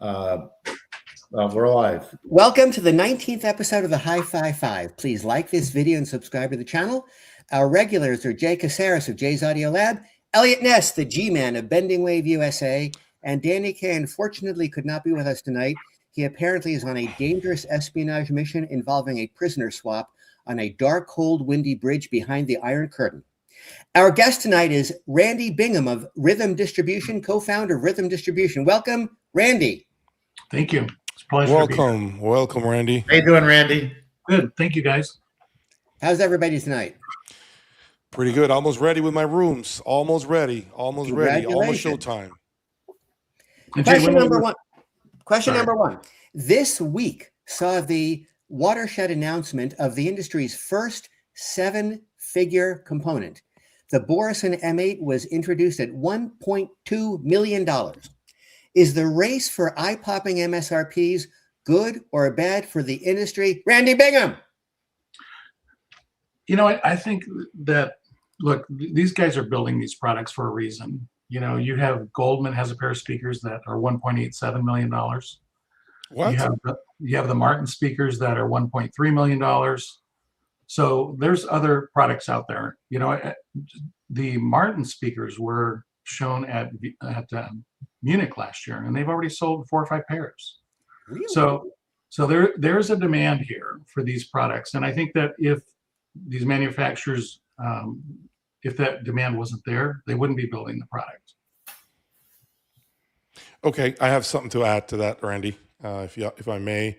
We're live. Welcome to the 19th episode of the HiFi Five. Please like this video and subscribe to the channel. Our regulars are Jay Caceres of Jay's Audio Lab, Elliot Ness, the G-Man of Bending Wave USA, and Danny Kaey unfortunately could not be with us tonight. He apparently is on a dangerous espionage mission involving a prisoner swap on a dark, cold, windy bridge behind the Iron Curtain. Our guest tonight is Randy Bingham of Rhythm Distribution, co-founder of Rhythm Distribution. Welcome, Randy. Thank you. It's a pleasure. Welcome, Randy. How you doing, Randy? Good. Thank you, guys. How's everybody tonight? Pretty good. Almost ready with my rooms. Almost ready. Almost showtime. Question number one. This week saw the watershed announcement of the industry's first seven-figure component. The Borison M8 was introduced at $1.2 million. Is the race for eye-popping MSRPs good or bad for the industry? Randy Bingham. You know, I think that, look, these guys are building these products for a reason. You know, you have Goldman has a pair of speakers that are $1.87 million. What? You have the Martin speakers that are $1.3 million. So there's other products out there. You know, the Martin speakers were shown at Munich last year, and they've already sold 4 or 5 pairs. Really? So there's a demand here for these products, and I think that if these manufacturers, if that demand wasn't there, they wouldn't be building the product. Okay, I have something to add to that, Randy, if I may.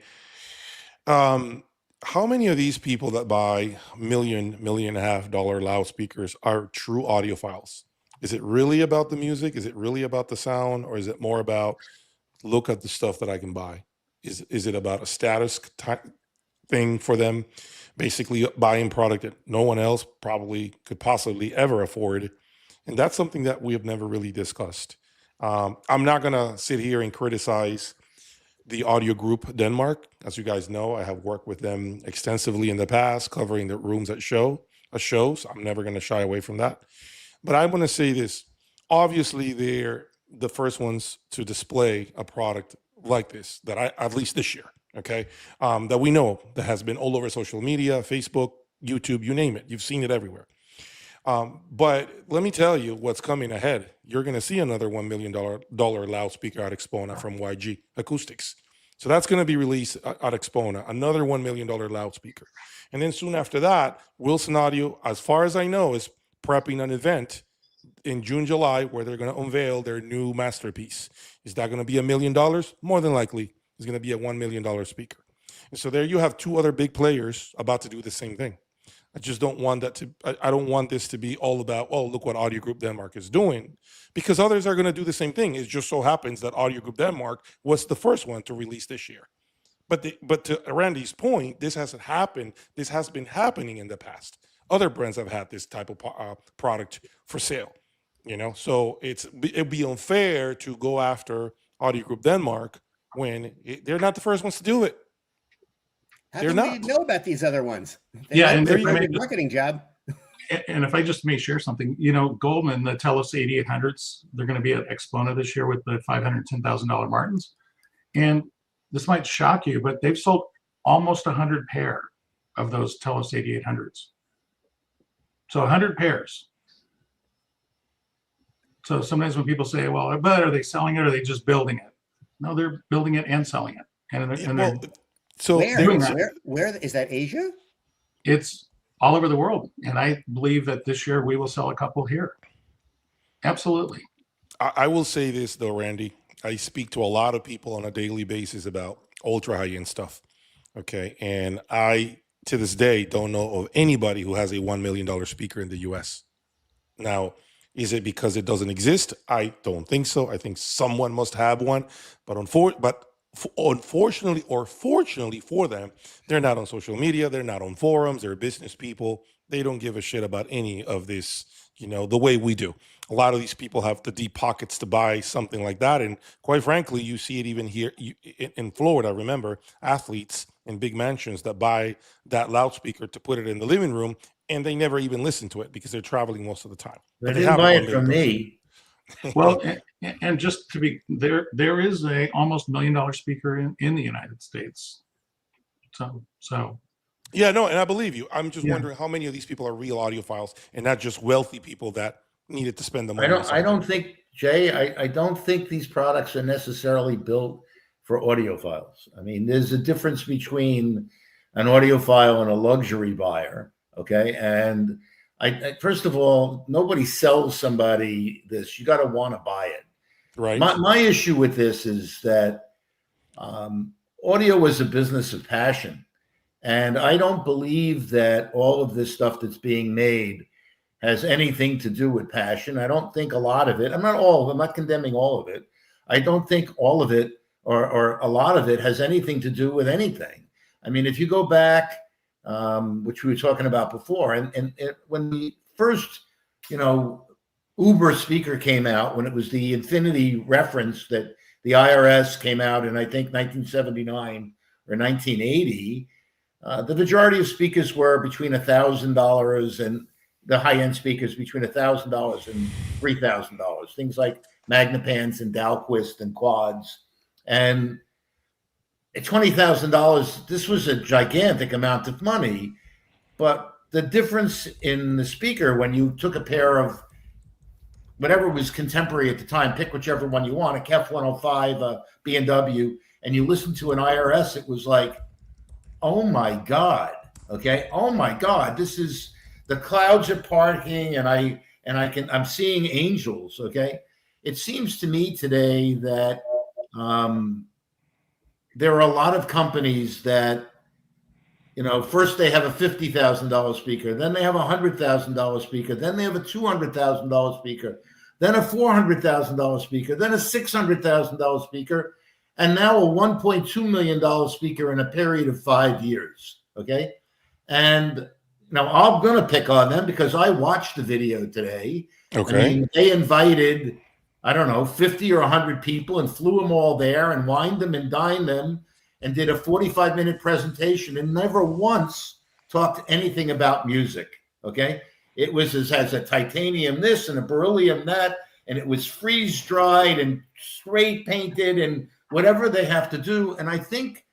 How many of these people that buy $1.5 million loudspeakers are true audiophiles? Is it really about the music? Is it really about the sound? Or is it more about, look at the stuff that I can buy? Is it about a status thing for them, basically buying product that no one else probably could possibly ever afford? And that's something that we have never really discussed. I'm not going to sit here and criticize the audio group Denmark. As you guys know, I have worked with them extensively in the past, covering the rooms at shows. I'm never going to shy away from that. But I want to say this. Obviously, they're the first ones to display a product like this, at least this year, okay, that we know that has been all over social media, Facebook, YouTube, you name it. You've seen it everywhere. But let me tell you what's coming ahead. You're going to see another $1 million loudspeaker at Expona from YG Acoustics. So that's going to be released at Expona, another $1 million loudspeaker. And then soon after that, Wilson Audio, as far as I know, is prepping an event in June, July, where they're going to unveil their new masterpiece. Is that going to be $1 million? More than likely, it's going to be a $1 million speaker. And so there you have 2 other big players about to do the same thing. I just don't want that to, I don't want this to be all about, oh, look what Audio Group Denmark is doing, because others are going to do the same thing. It just so happens that Audio Group Denmark was the first one to release this year. But to Randy's point, this hasn't happened. This has been happening in the past. Other brands have had this type of product for sale, you know? So it'd be unfair to go after Audio Group Denmark when they're not the first ones to do it. How come we didn't know about these other ones? And they're a marketing job. And if I just may share something, you know, Goldman, the Telos 8800s, they're going to be at Expona this year with the $510,000 Martins. And this might shock you, but they've sold almost 100 pair of those Telos 8800s. So 100 pairs. So sometimes when people say, well, but are they selling it or are they just building it? No, they're building it and selling it. So where is that? Asia? It's all over the world. And I believe that this year we will sell a couple here. Absolutely. I will say this though, Randy. I speak to a lot of people on a daily basis about ultra high-end stuff. Okay. And I, to this day, don't know of anybody who has a $1 million speaker in the US. Now, is it because it doesn't exist? I don't think so. I think someone must have one, but unfortunately or fortunately for them, they're not on social media. They're not on forums. They're business people. They don't give a shit about any of this, you know, the way we do. A lot of these people have the deep pockets to buy something like that. And quite frankly, you see it even here in Florida. Remember, athletes in big mansions that buy that loudspeaker to put it in the living room, and they never even listen to it because they're traveling most of the time. They didn't buy it from me. Well, and just to be there is a almost $1 million speaker in the United States. So Yeah, no, and I believe you. I'm just Yeah. wondering how many of these people are real audiophiles and not just wealthy people that needed to spend the money. I don't think, Jay, I don't think these products are necessarily built for audiophiles. I mean, there's a difference between an audiophile and a luxury buyer. Okay. And I first of all, nobody sells somebody this. You got to want to buy it. Right. My issue with this is that audio is a business of passion. And I don't believe that all of this stuff that's being made has anything to do with passion. I don't think a lot of it, I'm not condemning all of it. I don't think all of it or a lot of it has anything to do with anything. I mean, if you go back, which we were talking about before, and when the first, Uber speaker came out, when it was the Infinity reference that the IRS came out in, I think, 1979 or 1980, the majority of speakers were between $1,000 and the high-end speakers between $1,000 and $3,000. Things like Magnapans and Dalquist and Quads. And at $20,000, this was a gigantic amount of money. But the difference in the speaker, when you took a pair of whatever was contemporary at the time, pick whichever one you want, a KEF 105, a B&W, and you listen to an IRS, it was like, oh my God, okay? Oh my God, this is, the clouds are parting and I'm seeing angels, okay? It seems to me today that there are a lot of companies that, first they have a $50,000 speaker, then they have a $100,000 speaker, then they have a $200,000 speaker, then a $400,000 speaker, then a $600,000 speaker, and now a $1.2 million speaker in a period of 5 years, okay? And now I'm going to pick on them because I watched the video today. Okay. I mean, they invited, I don't know, 50 or 100 people and flew them all there and wined them and dined them and did a 45-minute presentation and never once talked anything about music, okay? It was has a titanium this and a beryllium that, and it was freeze-dried and spray painted and whatever they have to do. And I think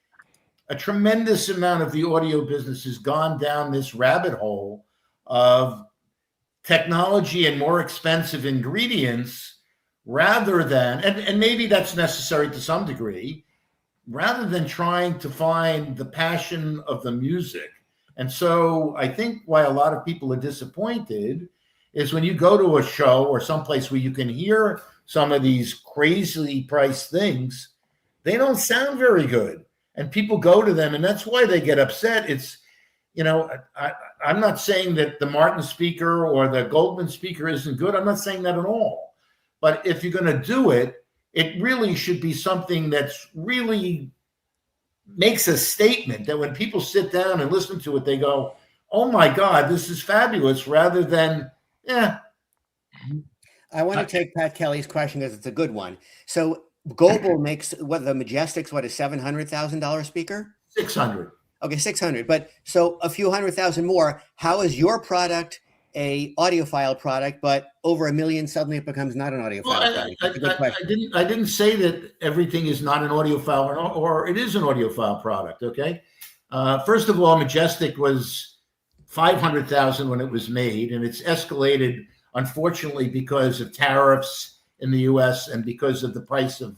a tremendous amount of the audio business has gone down this rabbit hole of technology and more expensive ingredients rather than, and maybe that's necessary to some degree, rather than trying to find the passion of the music. And so I think why a lot of people are disappointed is when you go to a show or someplace where you can hear some of these crazily priced things, they don't sound very good. And people go to them, and that's why they get upset. It's, I'm not saying that the Martin speaker or the Goldman speaker isn't good. I'm not saying that at all. But if you're going to do it, it really should be something that's really makes a statement that when people sit down and listen to it, they go, oh my God, this is fabulous, rather than, yeah. I want to take Pat Kelly's question because it's a good one. So Global makes what the Majestic's a $700,000 speaker? 600. Okay, 600. But so a few $100,000 more. How is your product a audiophile product, but over $1 million suddenly it becomes not an audiophile product? That's a good question. I didn't say that everything is not an audiophile or it is an audiophile product. Okay. First of all, Majestic was 500,000 when it was made, and it's escalated, unfortunately, because of tariffs in the U.S. and because of the price of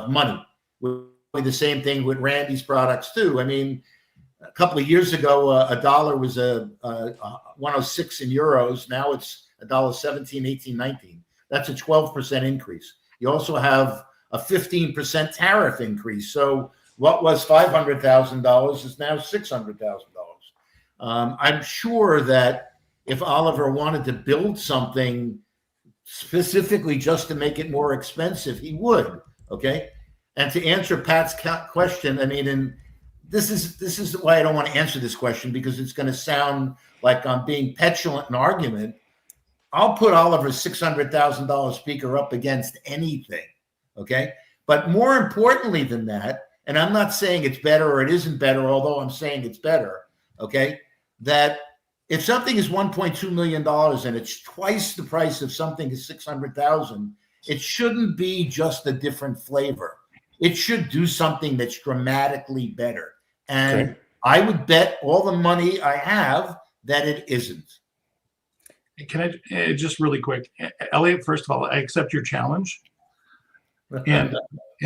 money. The same thing with Randy's products too. I mean, a couple of years ago, a dollar was a 106 in euros. Now it's $1.17, 18, 19. That's a 12% increase. You also have a 15% tariff increase. So what was $500,000 is now $600,000. I'm sure that if Oliver wanted to build something specifically just to make it more expensive, he would. Okay. And to answer Pat's question, I mean, and this is why I don't want to answer this question, because it's going to sound like I'm being petulant in argument. I'll put Oliver's $600,000 speaker up against anything. Okay. But more importantly than that, and I'm not saying it's better or it isn't better, although I'm saying it's better. Okay. That if something is $1.2 million and it's twice the price of something is $600,000, It shouldn't be just a different flavor. It should do something that's dramatically better. And Okay. I would bet all the money I have that it isn't. Can I just really quick, Elliot? First of all, I accept your challenge, and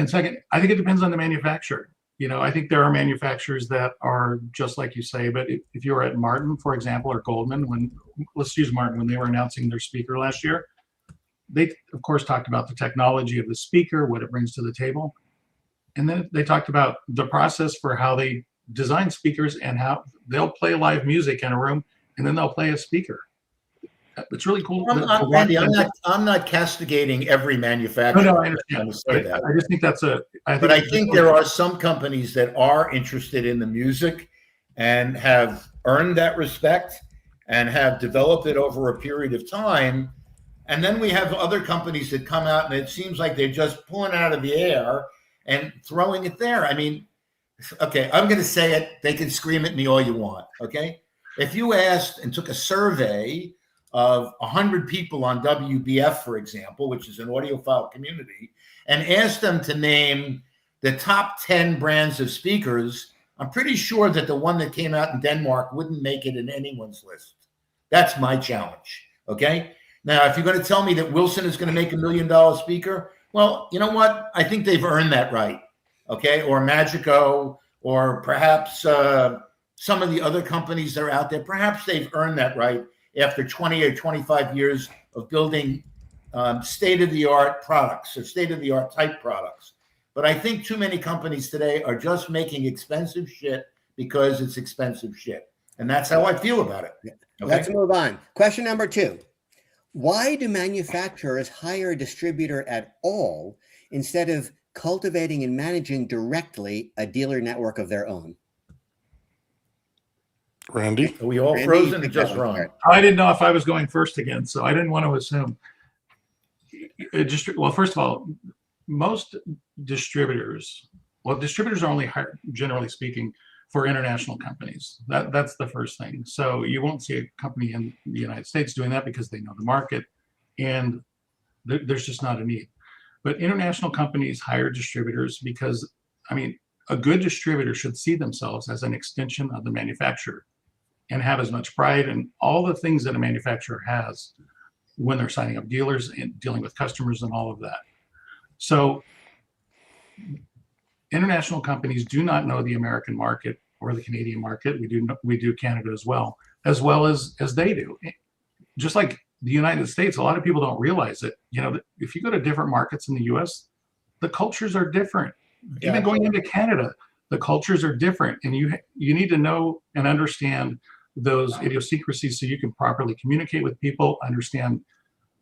second, I think it depends on the manufacturer. I think there are manufacturers that are just like you say, but if you were at Martin, for example, or Goldman, let's use Martin, when they were announcing their speaker last year, they of course talked about the technology of the speaker, what it brings to the table, and then they talked about the process for how they design speakers and how they'll play live music in a room, and then they'll play a speaker. It's really cool. Andy, I'm not castigating every manufacturer. No, I understand. I just think that's I think there are some companies that are interested in the music and have earned that respect and have developed it over a period of time. And then we have other companies that come out and it seems like they're just pulling it out of the air and throwing it there. I mean, okay, I'm going to say it. They can scream at me all you want. Okay. If you asked and took a survey of 100 people on WBF, for example, which is an audiophile community, and asked them to name the top 10 brands of speakers, I'm pretty sure that the one that came out in Denmark wouldn't make it in anyone's list. That's my challenge. Okay. Now, if you're going to tell me that Wilson is going to make $1 million speaker, well, you know what? I think they've earned that right. Okay. Or Magico, or perhaps some of the other companies that are out there, perhaps they've earned that right after 20 or 25 years of building state-of-the-art products or state-of-the-art type products. But I think too many companies today are just making expensive shit because it's expensive shit. And that's how I feel about it. Okay? Let's move on. Question number 2. Why do manufacturers hire a distributor at all instead of cultivating and managing directly a dealer network of their own? Randy? Are we all Randy, frozen or just wrong? I didn't know if I was going first again, so I didn't want to assume. Well, first of all, most distributors are only hired, generally speaking, for international companies. That's the first thing. So you won't see a company in the United States doing that because they know the market, and there's just not a need. But international companies hire distributors because, I mean, a good distributor should see themselves as an extension of the manufacturer and have as much pride and all the things that a manufacturer has when they're signing up dealers and dealing with customers and all of that. So international companies do not know the American market or the Canadian market. We do Canada as well as they do. Just like the United States, a lot of people don't realize it. If you go to different markets in the US, the cultures are different. Yeah. Even going into Canada, the cultures are different, and you need to know and understand those idiosyncrasies so you can properly communicate with people, understand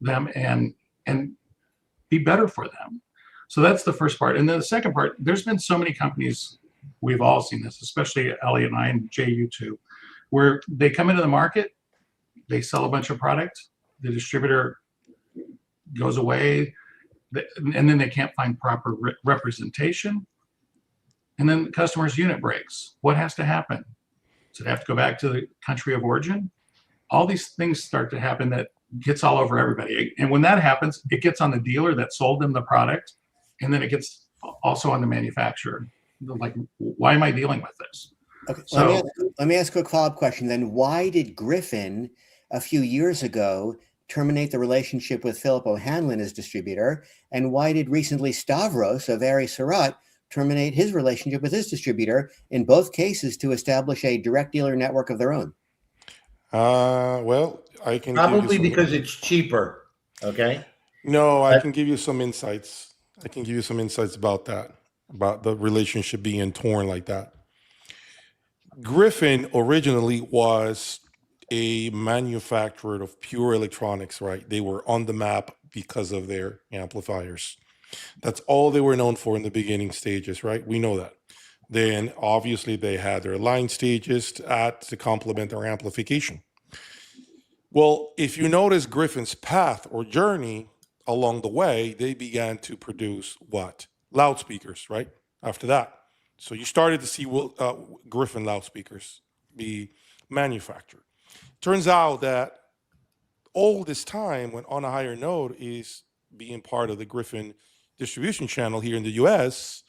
them, and be better for them. So that's the first part. And then the second part, there's been so many companies, we've all seen this, especially Elliot and I, and Jay, you too, where they come into the market, they sell a bunch of product, the distributor goes away, and then they can't find proper representation. And then the customer's unit breaks. What has to happen? Does it have to go back to the country of origin? All these things start to happen that gets all over everybody. And when that happens, it gets on the dealer that sold them the product, and then it gets also on the manufacturer. Like, why am I dealing with this? Okay, so let me ask a quick follow-up question then. Why did Griffin a few years ago terminate the relationship with Philip O'Hanlon as distributor? And why did recently Stavros of Ari Surat terminate his relationship with his distributor, in both cases to establish a direct dealer network of their own? Well, I can probably because it's cheaper. Okay. No, I can give you some insights. I can give you some insights about that, about the relationship being torn like that. Griffin originally was a manufacturer of pure electronics, right? They were on the map because of their amplifiers. That's all they were known for in the beginning stages, right? We know that. Then obviously they had their line stages to complement their amplification. Well, if you notice Griffin's path or journey along the way, they began to produce what? Loudspeakers, right? After that. So you started to see Griffin loudspeakers be manufactured. Turns out that all this time, when on a higher note, is being part of the Griffin distribution channel here in the US,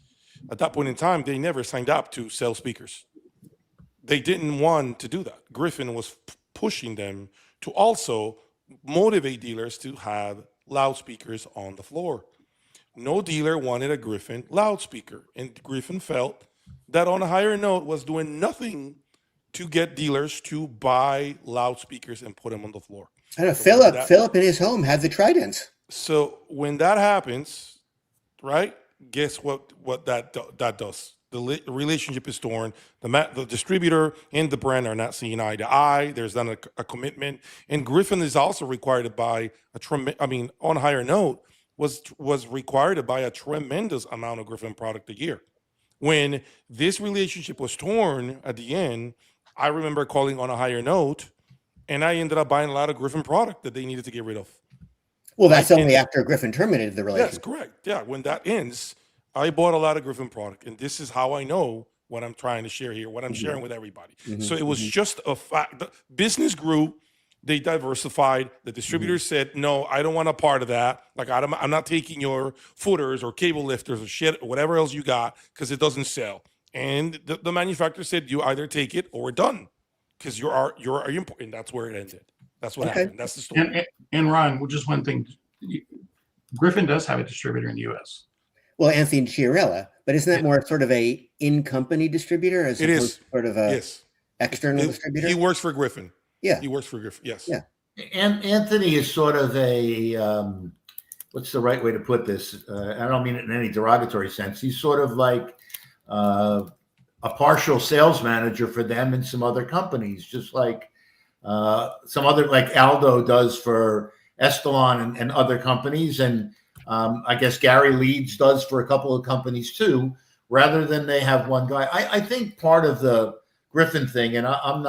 at that point in time, they never signed up to sell speakers. They didn't want to do that. Griffin was pushing them to also motivate dealers to have loudspeakers on the floor. No dealer wanted a Griffin loudspeaker, and Griffin felt that On a Higher Note was doing nothing to get dealers to buy loudspeakers and put them on the floor. I know So Philip in his home had the Tridents. So when that happens, right? Guess what that does? The relationship is torn. The distributor and the brand are not seeing eye to eye. There's then a commitment, and Griffin is also required by On a Higher Note was required to buy a tremendous amount of Griffin product a year. When this relationship was torn at the end, I remember calling On a Higher Note, and I ended up buying a lot of Griffin product that they needed to get rid of. Well, that's only after Griffin terminated the relationship. Yes, correct. Yeah, when that ends, I bought a lot of Griffin product, and this is how I know what I'm trying to share here, what I'm sharing with everybody. So it was just a fact. The business grew, they diversified. The distributors said, no, I don't want a part of that. Like, I'm not taking your footers or cable lifters or shit or whatever else you got because it doesn't sell. And the manufacturer said, you either take it or we're done because you're important. That's where it ended. That's what happened. That's the story. And Ron, just one thing. Griffin does have a distributor in the U.S. Well, Anthony Chiarella, but isn't that more sort of a in-company distributor as opposed to sort of a external distributor? He works for Griffin. Yeah. He works for Griffin. Yes. Yeah. And Anthony is sort of a, what's the right way to put this? I don't mean it in any derogatory sense. He's sort of like a partial sales manager for them and some other companies, just like some other, like Aldo does for Estalon and other companies. And I guess Gary Leeds does for a couple of companies too, rather than they have one guy. I think part of the Griffin thing, and I'm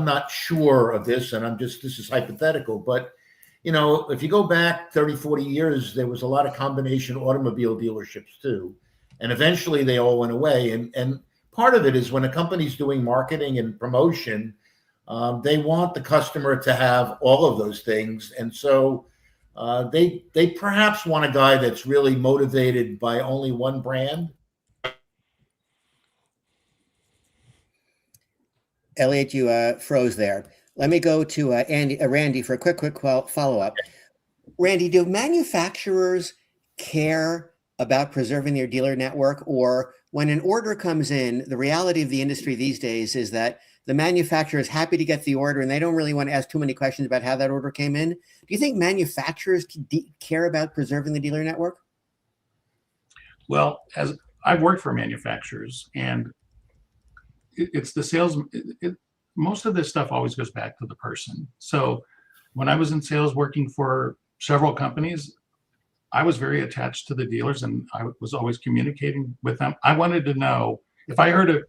not sure of this, and this is hypothetical, but if you go back 30, 40 years, there was a lot of combination automobile dealerships too. And eventually they all went away. And part of it is when a company's doing marketing and promotion, they want the customer to have all of those things. And so they perhaps want a guy that's really motivated by only one brand. Elliot, you froze there. Let me go to Randy for a quick follow-up. Randy, do manufacturers care about preserving their dealer network, or when an order comes in, the reality of the industry these days is that the manufacturer is happy to get the order and they don't really want to ask too many questions about how that order came in? Do you think manufacturers care about preserving the dealer network? Well, as I've worked for manufacturers, and it's the sales. Most of this stuff always goes back to the person. So when I was in sales working for several companies, I was very attached to the dealers and I was always communicating with them. I wanted to know if I heard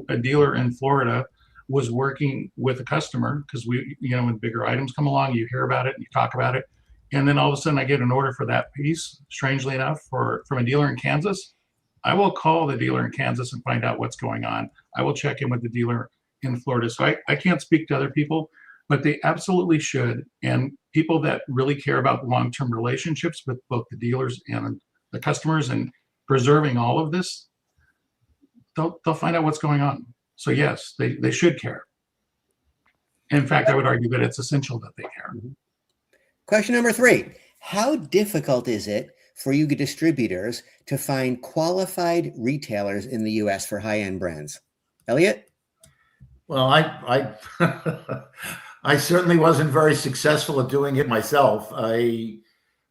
a dealer in Florida was working with a customer, because when bigger items come along, you hear about it and you talk about it. And then all of a sudden I get an order for that piece, strangely enough, from a dealer in Kansas. I will call the dealer in Kansas and find out what's going on. I will check in with the dealer in Florida. So I can't speak to other people, but they absolutely should. And people that really care about long-term relationships with both the dealers and the customers and preserving all of this, they'll find out what's going on. So yes, they should care. In fact, I would argue that it's essential that they care. Question number 3. How difficult is it for you distributors to find qualified retailers in the US for high-end brands? Elliot? Well, I certainly wasn't very successful at doing it myself. Having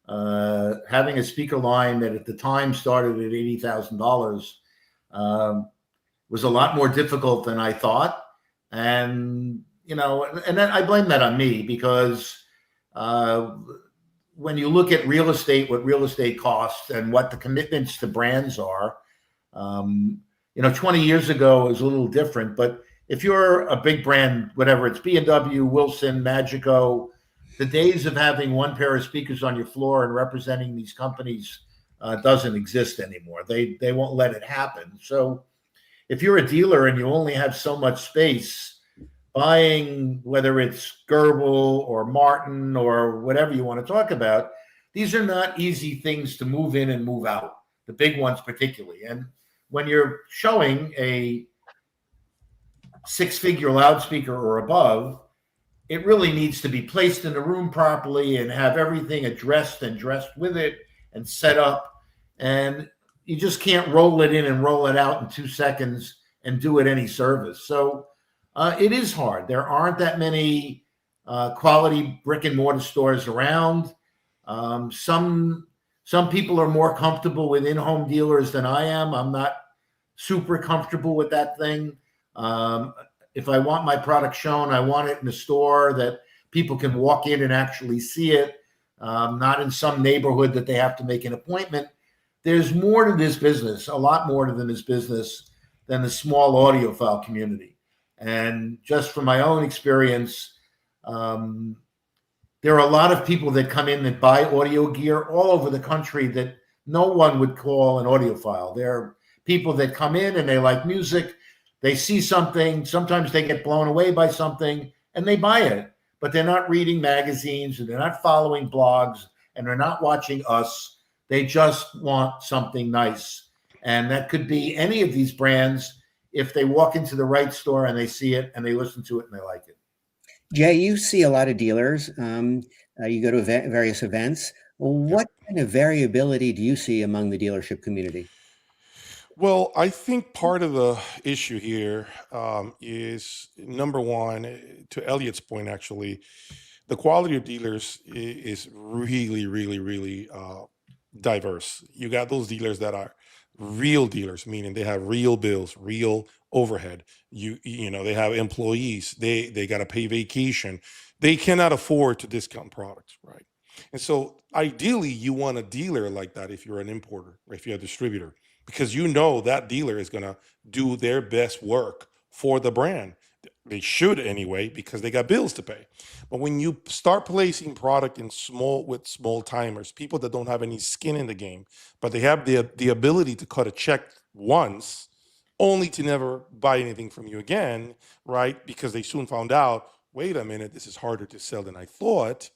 a speaker line that at the time started at $80,000 was a lot more difficult than I thought. And then I blame that on me, because when you look at real estate, what real estate costs and what the commitments to brands are, 20 years ago it was a little different. But if you're a big brand, whatever, it's B&W, Wilson, Magico, the days of having one pair of speakers on your floor and representing these companies doesn't exist anymore. They won't let it happen. So if you're a dealer and you only have so much space, buying, whether it's Gerbil or Martin or whatever you want to talk about, these are not easy things to move in and move out, the big ones particularly. And when you're showing a six-figure loudspeaker or above, it really needs to be placed in the room properly and have everything addressed and dressed with it and set up. And you just can't roll it in and roll it out in 2 seconds and do it any service. So it is hard. There aren't that many quality brick and mortar stores around. Some people are more comfortable with in-home dealers than I am. I'm not super comfortable with that thing. If I want my product shown, I want it in a store that people can walk in and actually see it, not in some neighborhood that they have to make an appointment. There's more to this business, a lot more to this business than the small audiophile community. And just from my own experience, there are a lot of people that come in that buy audio gear all over the country that no one would call an audiophile. There are people that come in and they like music. They see something, sometimes they get blown away by something and they buy it, but they're not reading magazines and they're not following blogs and they're not watching us. They just want something nice. And that could be any of these brands if they walk into the right store and they see it and they listen to it and they like it. Jay, you see a lot of dealers. You go to various events. What kind of variability do you see among the dealership community? Well, I think part of the issue here is, number one, to Elliot's point, actually, the quality of dealers is really, really, really diverse. You got those dealers that are real dealers, meaning they have real bills, real overhead. You know, they have employees. They got to pay vacation. They cannot afford to discount products, right? And so ideally, you want a dealer like that if you're an importer or if you're a distributor, because you know that dealer is going to do their best work for the brand. They should anyway, because they got bills to pay. But when you start placing product in small timers, people that don't have any skin in the game, but they have the ability to cut a check once, only to never buy anything from you again, right? Because they soon found out, wait a minute, this is harder to sell than I thought.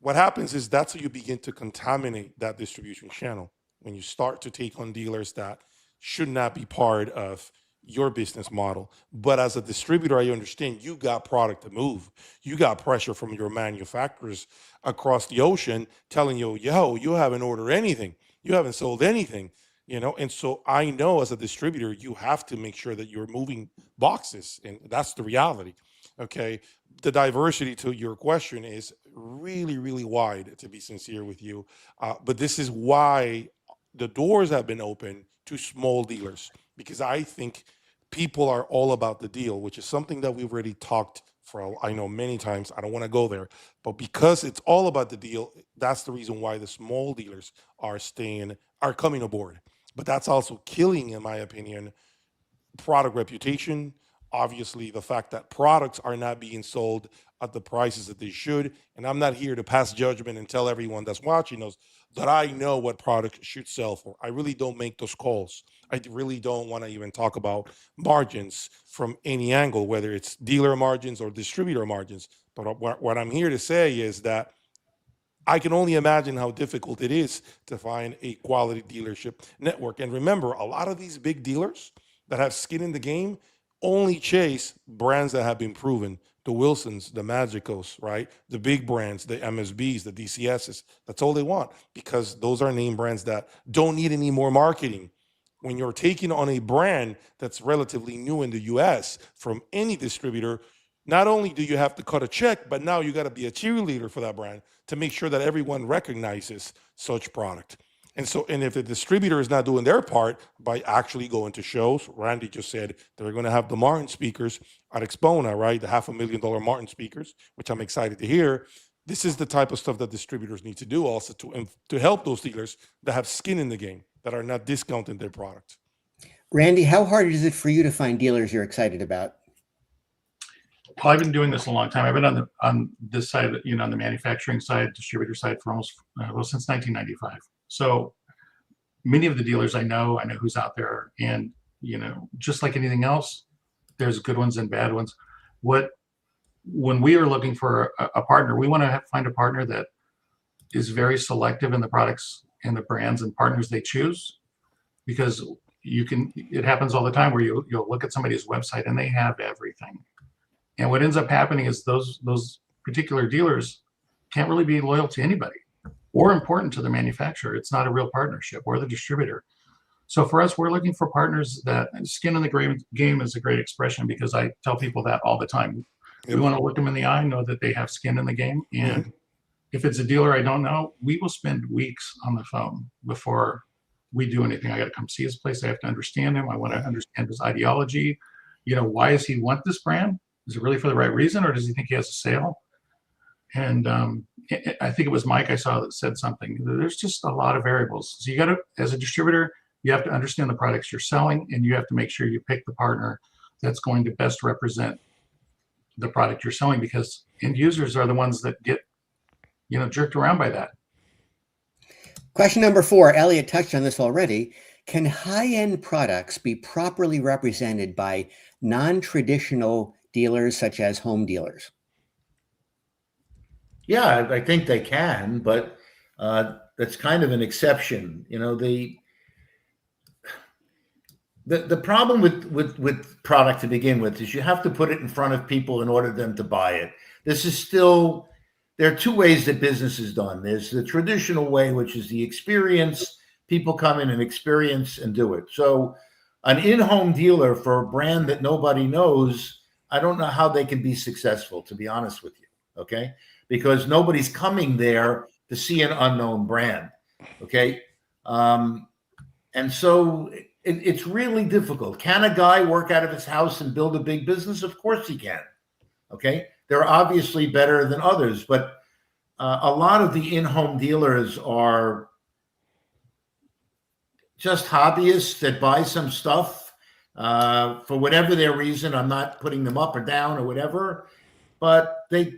What happens is that's how you begin to contaminate that distribution channel. When you start to take on dealers that should not be part of your business model. But as a distributor, I understand you got product to move. You got pressure from your manufacturers across the ocean telling you, yo, you haven't ordered anything. You haven't sold anything, you know? And so I know as a distributor, you have to make sure that you're moving boxes. And that's the reality, okay? The diversity to your question is really, really wide, to be sincere with you. But this is why the doors have been open to small dealers, because I think people are all about the deal, which is something that we've already talked for, I know, many times. I don't want to go there, but because it's all about the deal, that's the reason why the small dealers are coming aboard. But that's also killing, in my opinion, product reputation. Obviously, the fact that products are not being sold at the prices that they should. And I'm not here to pass judgment and tell everyone that's watching us that I know what product should sell for. I really don't make those calls. I really don't want to even talk about margins from any angle, whether it's dealer margins or distributor margins. But what I'm here to say is that I can only imagine how difficult it is to find a quality dealership network. And remember, a lot of these big dealers that have skin in the game only chase brands that have been proven. The Wilsons, the Magicos, right? The big brands, the MSBs, the DCSs. That's all they want, because those are name brands that don't need any more marketing. When you're taking on a brand that's relatively new in the US from any distributor, not only do you have to cut a check, but now you got to be a cheerleader for that brand to make sure that everyone recognizes such product. And if the distributor is not doing their part by actually going to shows, Randy just said they're going to have the Martin speakers at Expona, right? The $500,000 Martin speakers, which I'm excited to hear. This is the type of stuff that distributors need to do also to help those dealers that have skin in the game, that are not discounting their product. Randy, how hard is it for you to find dealers you're excited about? Well, I've been doing this a long time. I've been on this side, on the manufacturing side, distributor side for almost since 1995. So many of the dealers I know who's out there, and just like anything else, there's good ones and bad ones. What when we are looking for a partner, we want to find a partner that is very selective in the products and the brands and partners they choose, because it happens all the time where you'll look at somebody's website and they have everything. And what ends up happening is those particular dealers can't really be loyal to anybody or important to the manufacturer. It's not a real partnership, or the distributor. So for us, we're looking for partners that skin in the game is a great expression, because I tell people that all the time. We want to look them in the eye, know that they have skin in the game. And if it's a dealer I don't know, we will spend weeks on the phone before we do anything. I got to come see his place. I have to understand him. I want to understand his ideology. Why does he want this brand? Is it really for the right reason, or does he think he has a sale? And I think it was Mike I saw that said something. There's just a lot of variables. So you got to, as a distributor, you have to understand the products you're selling, and you have to make sure you pick the partner that's going to best represent the product you're selling, because end users are the ones that get, jerked around by that. Question number 4, Elliot touched on this already. Can high-end products be properly represented by non-traditional dealers such as home dealers? Yeah, I think they can, but that's kind of an exception. The problem with product to begin with is you have to put it in front of people in order for them to buy it. There are two ways that business is done. There's the traditional way, which is the experience. People come in and experience and do it. So an in-home dealer for a brand that nobody knows, I don't know how they can be successful, to be honest with you, okay? Because nobody's coming there to see an unknown brand, okay? And so it's really difficult. Can a guy work out of his house and build a big business? Of course he can, okay? They're obviously better than others, but a lot of the in-home dealers are just hobbyists that buy some stuff for whatever their reason. I'm not putting them up or down or whatever, but they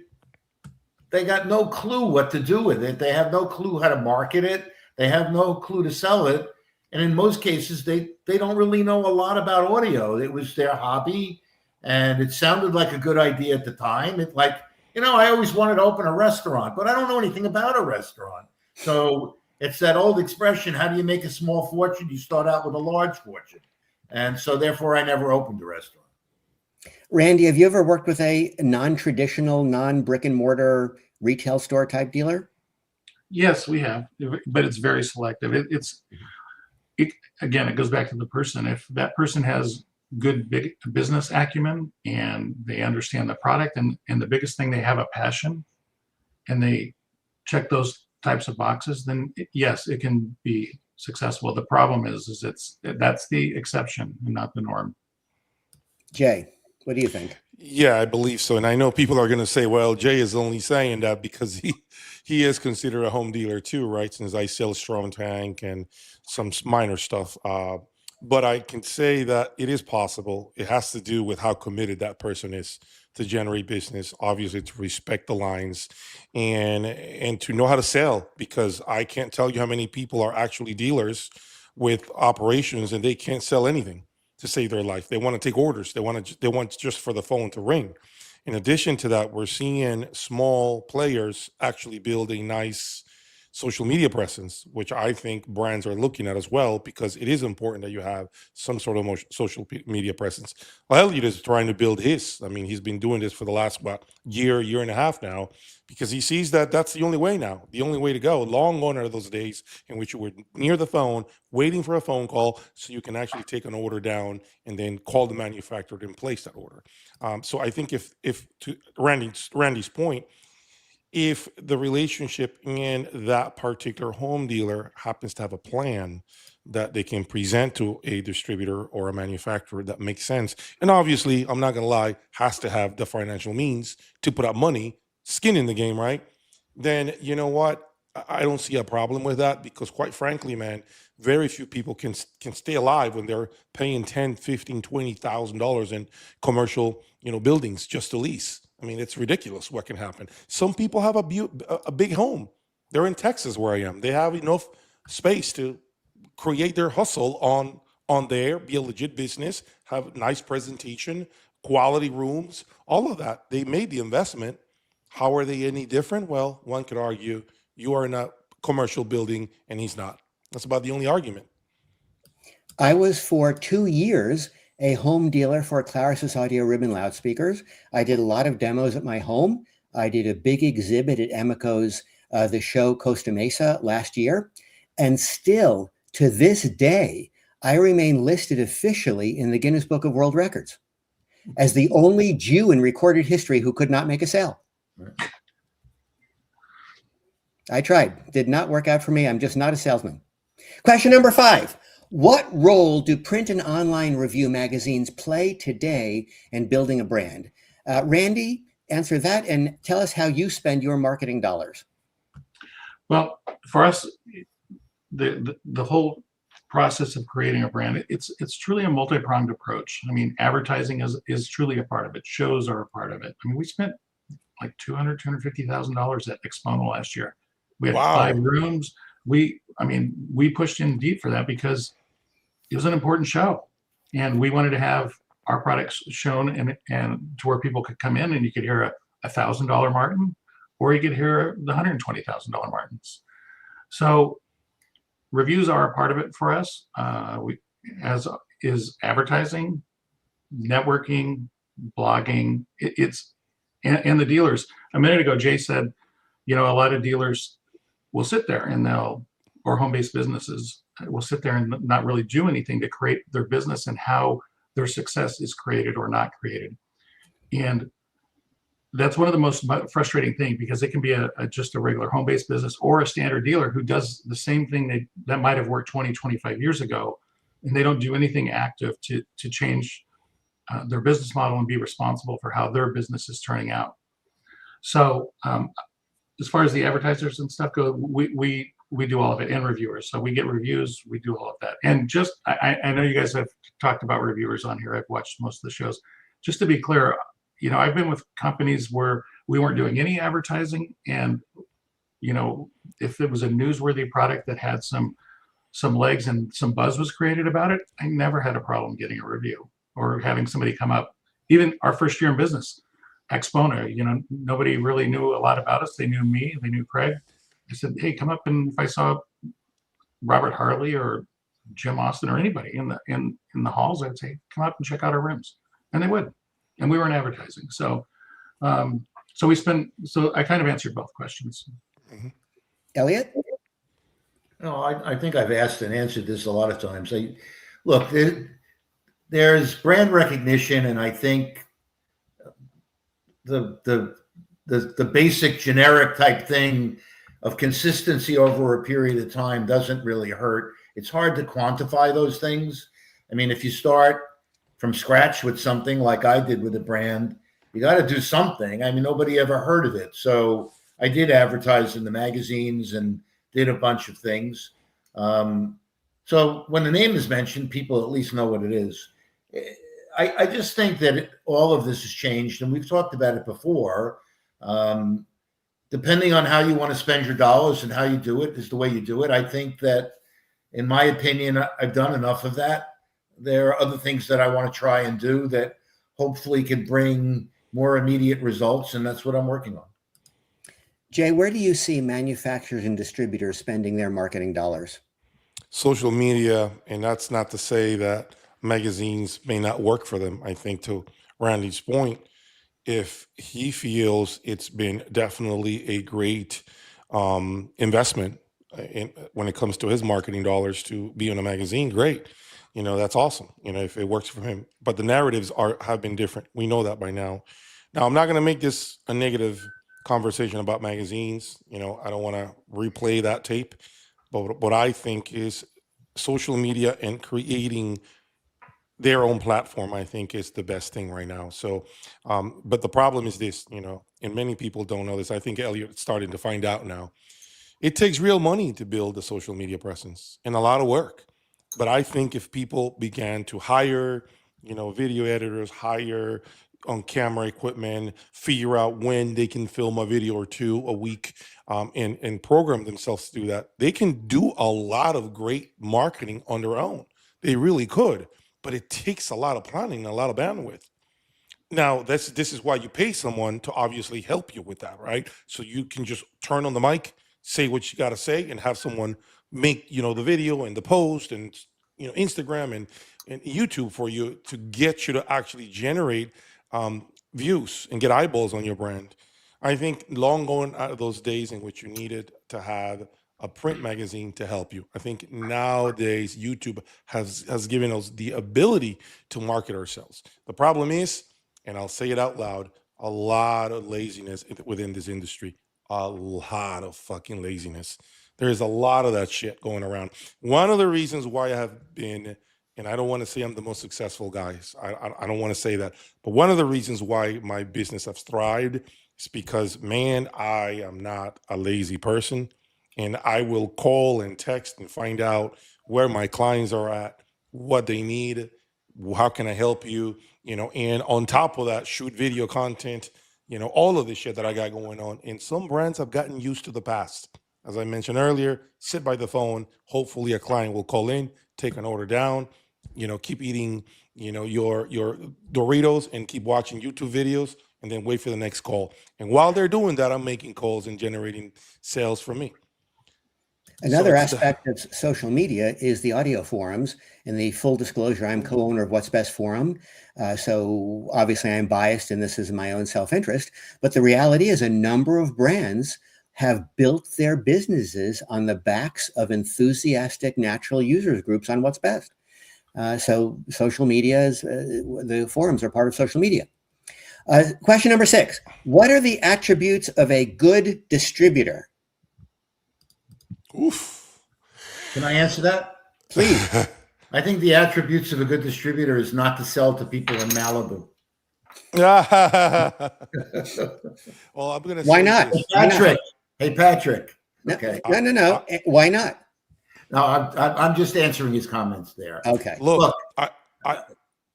got no clue what to do with it. They have no clue how to market it. They have no clue to sell it. And in most cases, they don't really know a lot about audio. It was their hobby, and it sounded like a good idea at the time. I always wanted to open a restaurant, but I don't know anything about a restaurant. So it's that old expression, how do you make a small fortune? You start out with a large fortune. And so therefore, I never opened a restaurant. Randy, have you ever worked with a non-traditional, non-brick and mortar retail store type dealer? Yes, we have, but it's very selective. Again, it goes back to the person. If that person has good big business acumen and they understand the product, and the biggest thing, they have a passion, and they check those types of boxes, then yes, it can be successful. The problem is that's the exception and not the norm. Jay, what do you think? Yeah, I believe so. And I know people are going to say, well, Jay is only saying that because he is considered a home dealer too, right? Since I sell strong tank and some minor stuff. But I can say that it is possible. It has to do with how committed that person is to generate business, obviously to respect the lines and to know how to sell, because I can't tell you how many people are actually dealers with operations and they can't sell anything to save their life. They want to take orders. They want just for the phone to ring. In addition to that, we're seeing small players actually build a nice social media presence, which I think brands are looking at as well, because it is important that you have some sort of social media presence. Well, Elliot is trying to build his. I mean, he's been doing this for the last year and a half now, because he sees that that's the only way now, the only way to go. Long gone are those days in which you were near the phone, waiting for a phone call so you can actually take an order down and then call the manufacturer and place that order. So I think if to Randy's point, if the relationship in that particular home dealer happens to have a plan that they can present to a distributor or a manufacturer that makes sense, and obviously, I'm not going to lie, has to have the financial means to put up money, skin in the game, right? Then you know what? I don't see a problem with that, because quite frankly, man, very few people can stay alive when they're paying $10,000, $15,000, $20,000 in commercial, buildings just to lease. I mean, it's ridiculous what can happen. Some people have a big home. They're in Texas where I am. They have enough space to create their hustle on there, be a legit business, have nice presentation, quality rooms, all of that. They made the investment. How are they any different? Well, one could argue you are in a commercial building and he's not. That's about the only argument. I was for 2 years a home dealer for Caceres audio ribbon loudspeakers. I did a lot of demos at my home. I did a big exhibit at Emico's the show Costa Mesa last year. And still to this day, I remain listed officially in the Guinness Book of World Records as the only Jew in recorded history who could not make a sale. I tried. Did not work out for me. I'm just not a salesman. Question number 5. What role do print and online review magazines play today in building a brand? Randy, answer that and tell us how you spend your marketing dollars. Well, for us, the whole process of creating a brand, it's truly a multi-pronged approach. I mean, advertising is truly a part of it. Shows are a part of it. I mean, we spent like $250,000 at Expono last year. We had 5 rooms. We pushed in deep for that because it was an important show, and we wanted to have our products shown and to where people could come in and you could hear a $1,000 Martin, or you could hear the $120,000 Martins. So reviews are a part of it for us. As is advertising, networking, blogging. And the dealers. A minute ago, Jay said, a lot of dealers will sit there and or home-based businesses will sit there and not really do anything to create their business and how their success is created or not created. And that's one of the most frustrating things, because it can be just a regular home-based business or a standard dealer who does the same thing that might have worked 20, 25 years ago, and they don't do anything active to change their business model and be responsible for how their business is turning out. So as far as the advertisers and stuff go, we do all of it, and reviewers. So we get reviews, we do all of that. And just, I know you guys have talked about reviewers on here. I've watched most of the shows. Just to be clear, I've been with companies where we weren't doing any advertising, and if it was a newsworthy product that had some legs and some buzz was created about it, I never had a problem getting a review or having somebody come up. Even our first year in business, Expono, nobody really knew a lot about us. They knew me, they knew Craig. I said, hey, come up, and if I saw Robert Harley or Jim Austin or anybody in the halls, I'd say, come up and check out our rooms, and they would. And we weren't advertising, so I kind of answered both questions. Mm-hmm. Elliot? No, I think I've asked and answered this a lot of times. Look, there's brand recognition, and I think the basic generic type thing of consistency over a period of time doesn't really hurt. It's hard to quantify those things. I mean, if you start from scratch with something like I did with a brand, you got to do something. I mean, nobody ever heard of it. So I did advertise in the magazines and did a bunch of things. So when the name is mentioned, people at least know what it is. I just think that all of this has changed, and we've talked about it before. Depending on how you want to spend your dollars and how you do it is the way you do it. I think that, in my opinion, I've done enough of that. There are other things that I want to try and do that hopefully can bring more immediate results, and that's what I'm working on. Jay, where do you see manufacturers and distributors spending their marketing dollars? Social media, and that's not to say that magazines may not work for them. I think, to Randy's point, if he feels it's been definitely a great investment when it comes to his marketing dollars to be in a magazine, great. That's awesome, if it works for him. But the narratives have been different. We know that by now. Now, I'm not going to make this a negative conversation about magazines. I don't want to replay that tape. But what I think is social media and creating their own platform, I think, is the best thing right now. So, but the problem is this, and many people don't know this. I think Elliot's starting to find out now. It takes real money to build a social media presence and a lot of work. But I think if people began to hire, video editors, hire on-camera equipment, figure out when they can film a video or two a week, and program themselves to do that, they can do a lot of great marketing on their own. They really could. But it takes a lot of planning, a lot of bandwidth. Now, this is why you pay someone to obviously help you with that, right? So you can just turn on the mic, say what you got to say, and have someone make the video and the post and Instagram and YouTube for you to get you to actually generate views and get eyeballs on your brand. I think long gone out of those days in which you needed to have a print magazine to help you. I think nowadays YouTube has given us the ability to market ourselves. The problem is, and I'll say it out loud, a lot of laziness within this industry. A lot of fucking laziness. There's a lot of that shit going around. One of the reasons why I have been, and I don't want to say I'm the most successful guys. I don't want to say that. But one of the reasons why my business has thrived is because, man, I am not a lazy person. And I will call and text and find out where my clients are at, what they need, how can I help you, and on top of that, shoot video content, all of the shit that I got going on. And some brands have gotten used to the past. As I mentioned earlier, sit by the phone. Hopefully a client will call in, take an order down, keep eating, your Doritos and keep watching YouTube videos and then wait for the next call. And while they're doing that, I'm making calls and generating sales for me. Another aspect of social media is the audio forums. And the full disclosure, I'm co-owner of WhatsBestForum. So obviously I'm biased and this is my own self-interest. But the reality is a number of brands have built their businesses on the backs of enthusiastic natural users groups on What's Best. So social media is, the forums are part of social media. Question number 6. What are the attributes of a good distributor? Oof. Can I answer that? Please. I think the attributes of a good distributor is not to sell to people in Malibu. Well, I'm gonna. Why not? Patrick. Hey, Patrick. No, Okay. No. Why not? No, I'm just answering his comments there. Okay. Look, I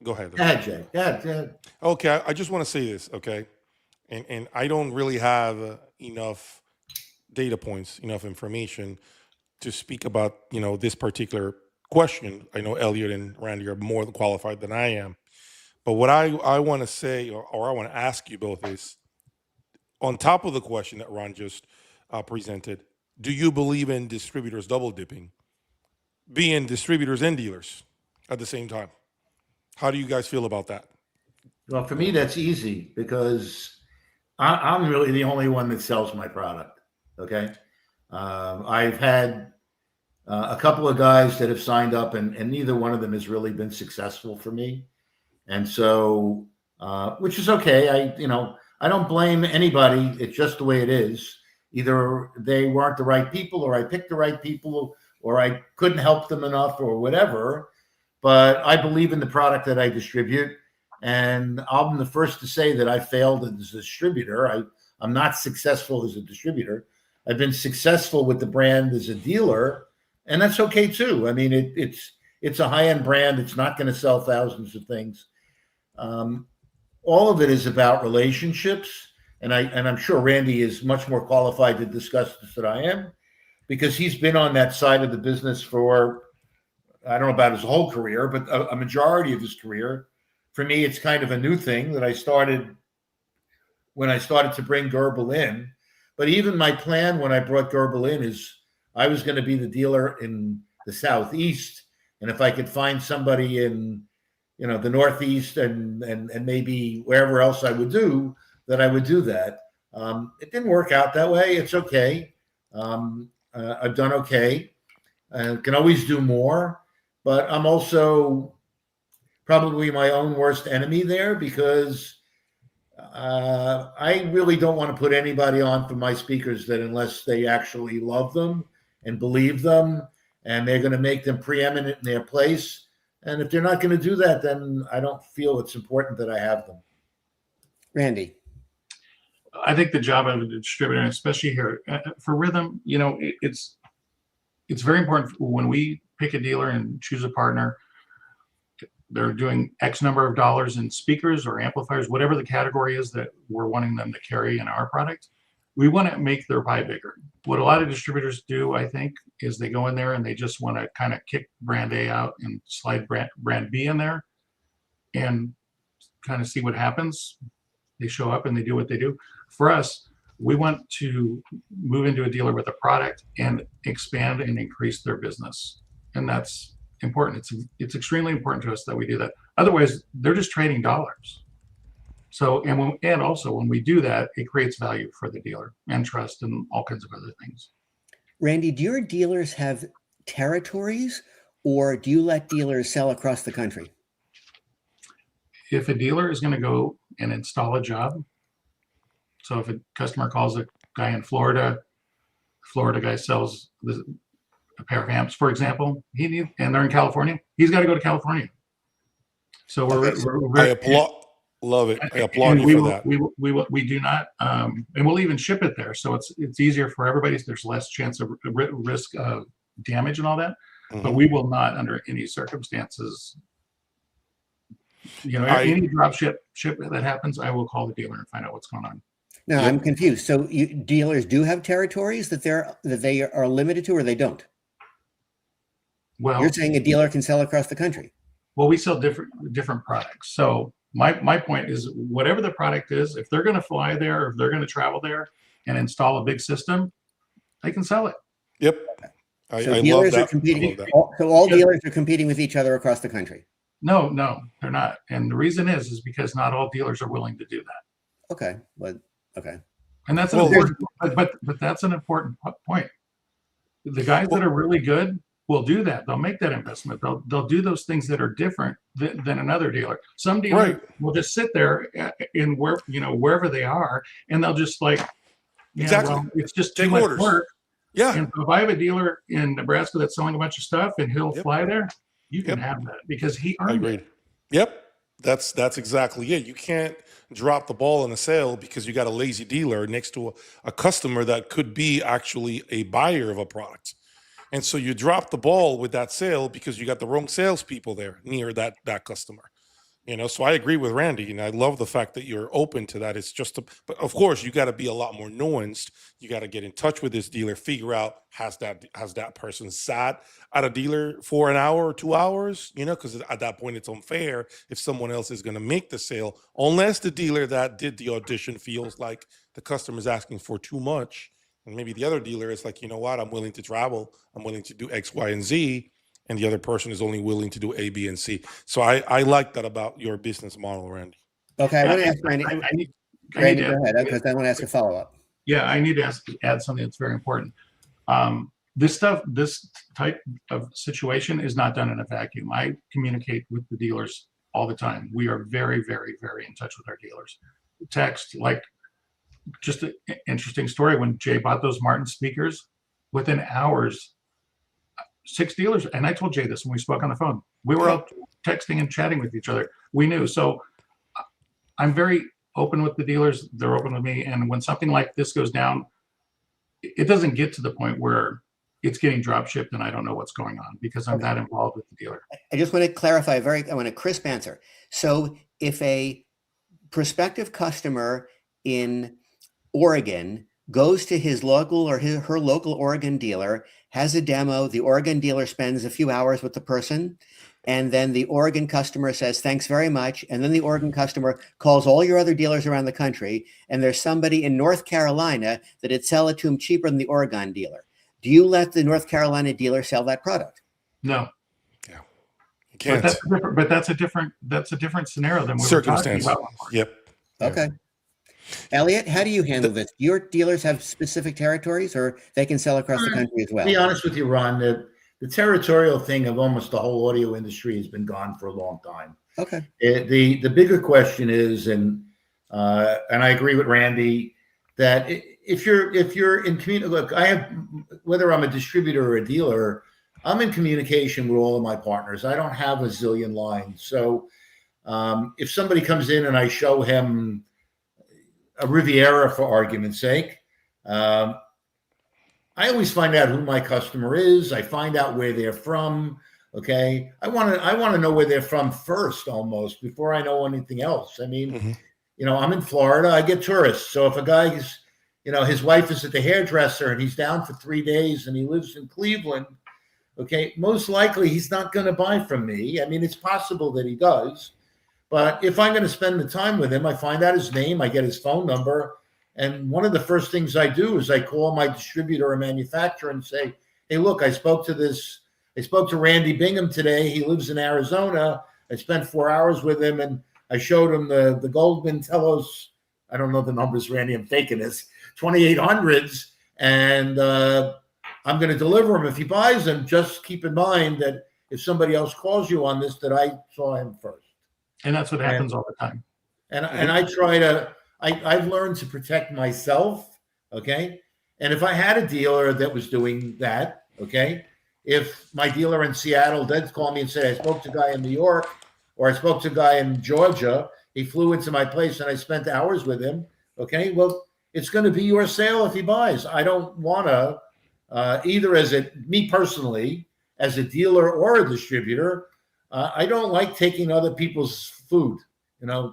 go ahead. Go ahead, Jay. Go ahead. Okay, I just want to say this, okay, and I don't really have enough data points, enough information to speak about this particular question. I know Elliot and Randy are more qualified than I am, but what I want to say or I want to ask you both is, on top of the question that Ron just presented, do you believe in distributors double dipping, being distributors and dealers at the same time? How do you guys feel about that? Well, for me, that's easy because I'm really the only one that sells my product. Okay. I've had a couple of guys that have signed up and neither one of them has really been successful for me. And so, which is okay. I don't blame anybody. It's just the way it is. Either they weren't the right people or I picked the right people or I couldn't help them enough or whatever. But I believe in the product that I distribute. And I'm the first to say that I failed as a distributor. I'm not successful as a distributor. I've been successful with the brand as a dealer, and that's okay too. I mean, it's a high-end brand. It's not going to sell thousands of things. All of it is about relationships, and I'm sure Randy is much more qualified to discuss this than I am, because he's been on that side of the business for, I don't know about his whole career, but a majority of his career. For me, it's kind of a new thing that I started when I started to bring Gerbil in. But even my plan when I brought Gerbil in is I was going to be the dealer in the Southeast. And if I could find somebody in, the Northeast and maybe wherever else I would do, that I would do that. It didn't work out that way. It's okay. I've done okay. Can always do more. But I'm also probably my own worst enemy there because I really don't want to put anybody on for my speakers that unless they actually love them and believe them and they're going to make them preeminent in their place. And if they're not going to do that, then I don't feel it's important that I have them. Randy. I think the job of a distributor, especially here for Rhythm, it's very important when we pick a dealer and choose a partner. They're doing X number of dollars in speakers or amplifiers, whatever the category is that we're wanting them to carry in our product. We want to make their pie bigger. What a lot of distributors do, I think, is they go in there and they just want to kind of kick brand A out and slide brand B in there and kind of see what happens. They show up and they do what they do. For us, we want to move into a dealer with a product and expand and increase their business. And that's important. It's extremely important to us that we do that. Otherwise, they're just trading dollars. So, and also when we do that, it creates value for the dealer and trust and all kinds of other things. Randy, do your dealers have territories, or do you let dealers sell across the country? If a dealer is going to go and install a job, so if a customer calls a guy in Florida, Florida guy sells a pair of amps, for example, and they're in California, he's got to go to California. So I love it. I applaud you for that. We do not, and we'll even ship it there. So it's easier for everybody. There's less chance of risk of damage and all that. Mm-hmm. But we will not, under any circumstances, any drop ship that happens, I will call the dealer and find out what's going on. No, I'm confused. So dealers do have territories that they are limited to, or they don't? Well, you're saying a dealer can sell across the country. Well, we sell different products. So my point is, whatever the product is, if they're going to fly there, or if they're going to travel there and install a big system, they can sell it. Yep. So I dealers love are competing. So all dealers are competing with each other across the country. No, they're not. And the reason is because not all dealers are willing to do that. Okay. But okay. And that's important, but that's an important point. The guys that are really good will do that. They'll make that investment. They'll do those things that are different than another dealer. Some dealers will just sit there in wherever they are, and they'll just it's just too much work. Yeah. And if I have a dealer in Nebraska that's selling a bunch of stuff and he'll fly there, you can have that because he earned it. Yep. That's exactly it. You can't drop the ball in a sale because you got a lazy dealer next to a customer that could be actually a buyer of a product. And so you drop the ball with that sale because you got the wrong salespeople there near that customer. So I agree with Randy, and I love the fact that you're open to that. It's just, but of course, you got to be a lot more nuanced. You got to get in touch with this dealer, figure out has that person sat at a dealer for an hour or 2 hours, because at that point it's unfair if someone else is going to make the sale, unless the dealer that did the audition feels like the customer is asking for too much. And maybe the other dealer is like, you know what, I'm willing to travel. I'm willing to do X, Y, and Z. And the other person is only willing to do A, B, and C. So I like that about your business model, Randy. Okay, I want to ask Randy. Randy, go ahead, because I want to ask a follow-up. Yeah, I need to add something that's very important. This type of situation is not done in a vacuum. I communicate with the dealers all the time. We are very, very, very in touch with our dealers. Text, just an interesting story. When Jay bought those Martin speakers, within hours, 6 dealers, and I told Jay this when we spoke on the phone, we were out texting and chatting with each other. We knew. So I'm very open with the dealers. They're open with me. And when something like this goes down, it doesn't get to the point where it's getting drop shipped and I don't know what's going on because I'm that involved with the dealer. I just want to clarify I want a crisp answer. So if a prospective customer in Oregon goes to his local or her local Oregon dealer, has a demo, the Oregon dealer spends a few hours with the person, and then the Oregon customer says, thanks very much. And then the Oregon customer calls all your other dealers around the country, and there's somebody in North Carolina that'd sell it to him cheaper than the Oregon dealer. Do you let the North Carolina dealer sell that product? No. Yeah. You can't. But that's a different scenario than what circumstance. We're talking about. Yep. Okay. Elliot, how do you handle this? Do your dealers have specific territories, or they can sell across the country as well? To be honest with you, Ron, the territorial thing of almost the whole audio industry has been gone for a long time. Okay. The bigger question is, and I agree with Randy, that if you're in community, look, I have, whether I'm a distributor or a dealer, I'm in communication with all of my partners. I don't have a zillion lines. So if somebody comes in and I show him a Riviera, for argument's sake, I always find out who my customer is. I find out where they're from. Okay, I want to know where they're from first, almost, before I know anything else. I mean, I'm in Florida. I get tourists. So if a guy's, his wife is at the hairdresser and he's down for 3 days and he lives in Cleveland, okay, most likely he's not going to buy from me. I mean, it's possible that he does, But if I'm going to spend the time with him, I find out his name, I get his phone number. And one of the first things I do is I call my distributor or manufacturer and say, hey, look, I spoke to Randy Bingham today. He lives in Arizona. I spent 4 hours with him and I showed him the Goldman Telos. I don't know the numbers, Randy, I'm faking this, 2800s. And I'm going to deliver him. If he buys them, just keep in mind that if somebody else calls you on this, that I saw him first. And that's what happens all the time. And I try to, I've learned to protect myself, okay? And if I had a dealer that was doing that, okay, if my dealer in Seattle did call me and say, I spoke to a guy in New York, or I spoke to a guy in Georgia, he flew into my place and I spent hours with him, okay, well, it's going to be your sale if he buys. I don't want to, either me personally, as a dealer or a distributor, I don't like taking other people's food. You know,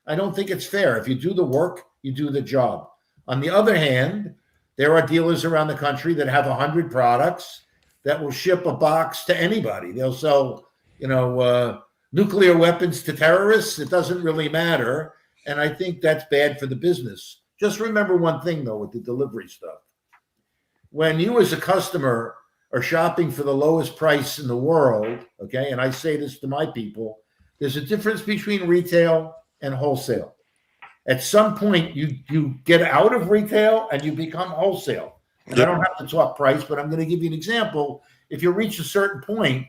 I don't think it's fair. If you do the work, you do the job. On the other hand, there are dealers around the country that have 100 products that will ship a box to anybody. They'll sell, nuclear weapons to terrorists. It doesn't really matter. And I think that's bad for the business. Just remember one thing, though, with the delivery stuff. When you as a customer are shopping for the lowest price in the world, okay, and I say this to my people, there's a difference between retail and wholesale. At some point, you get out of retail and you become wholesale. And I don't have to talk price, but I'm going to give you an example. If you reach a certain point,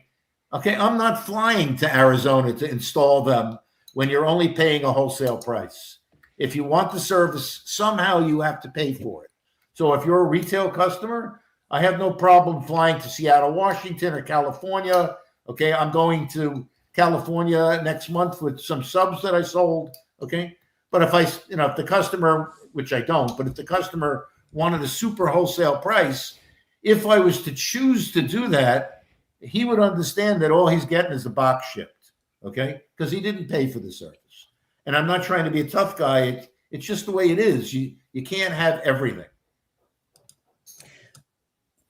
okay, I'm not flying to Arizona to install them when you're only paying a wholesale price. If you want the service, somehow you have to pay for it. So if you're a retail customer, I have no problem flying to Seattle, Washington, or California. Okay, I'm going to California next month with some subs that I sold. Okay, but if if the customer, which I don't, but if the customer wanted a super wholesale price, if I was to choose to do that, he would understand that all he's getting is a box shipped. Okay, because he didn't pay for the service. And I'm not trying to be a tough guy. It's just the way it is. You can't have everything.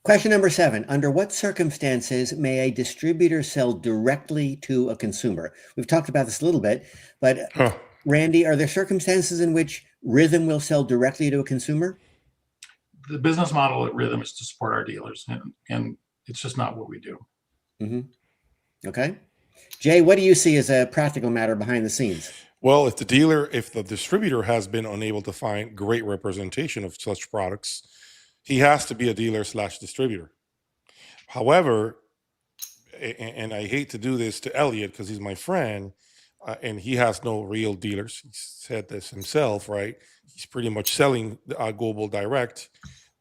Question number 7. Under what circumstances may a distributor sell directly to a consumer? We've talked about this a little bit, but Randy, are there circumstances in which Rhythm will sell directly to a consumer? The business model at Rhythm is to support our dealers, and it's just not what we do. Mm-hmm. Okay. Jay, what do you see as a practical matter behind the scenes? Well, if the distributor has been unable to find great representation of such products, he has to be a dealer/distributor. However, and I hate to do this to Elliot because he's my friend, and he has no real dealers. He said this himself, right? He's pretty much selling global direct.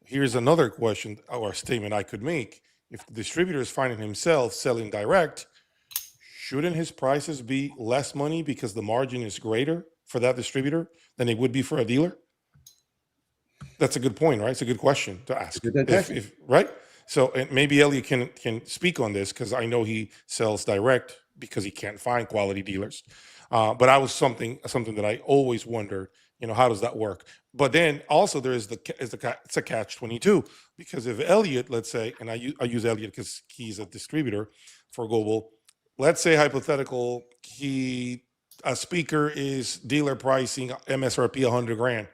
Here's another question or statement I could make. If the distributor is finding himself selling direct, shouldn't his prices be less money because the margin is greater for that distributor than it would be for a dealer? That's a good point, right? It's a good question to ask. Right? So and maybe Elliot can speak on this because I know he sells direct because he can't find quality dealers. But that was something that I always wondered, how does that work? But then also it's a catch-22 because if Elliot, let's say, and I use Elliot because he's a distributor for global. Let's say hypothetical, a speaker is dealer pricing MSRP 100 grand.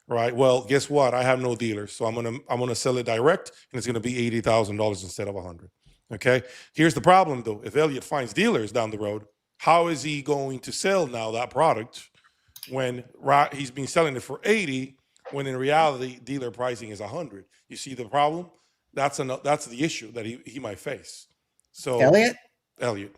Right. Well, guess what? I have no dealers, so I'm gonna sell it direct, and it's gonna be $80,000 instead of 100. Okay. Here's the problem, though. If Elliot finds dealers down the road, how is he going to sell now that product when he's been selling it for 80, when in reality dealer pricing is 100? You see the problem? That's the issue that he might face. So, Elliot.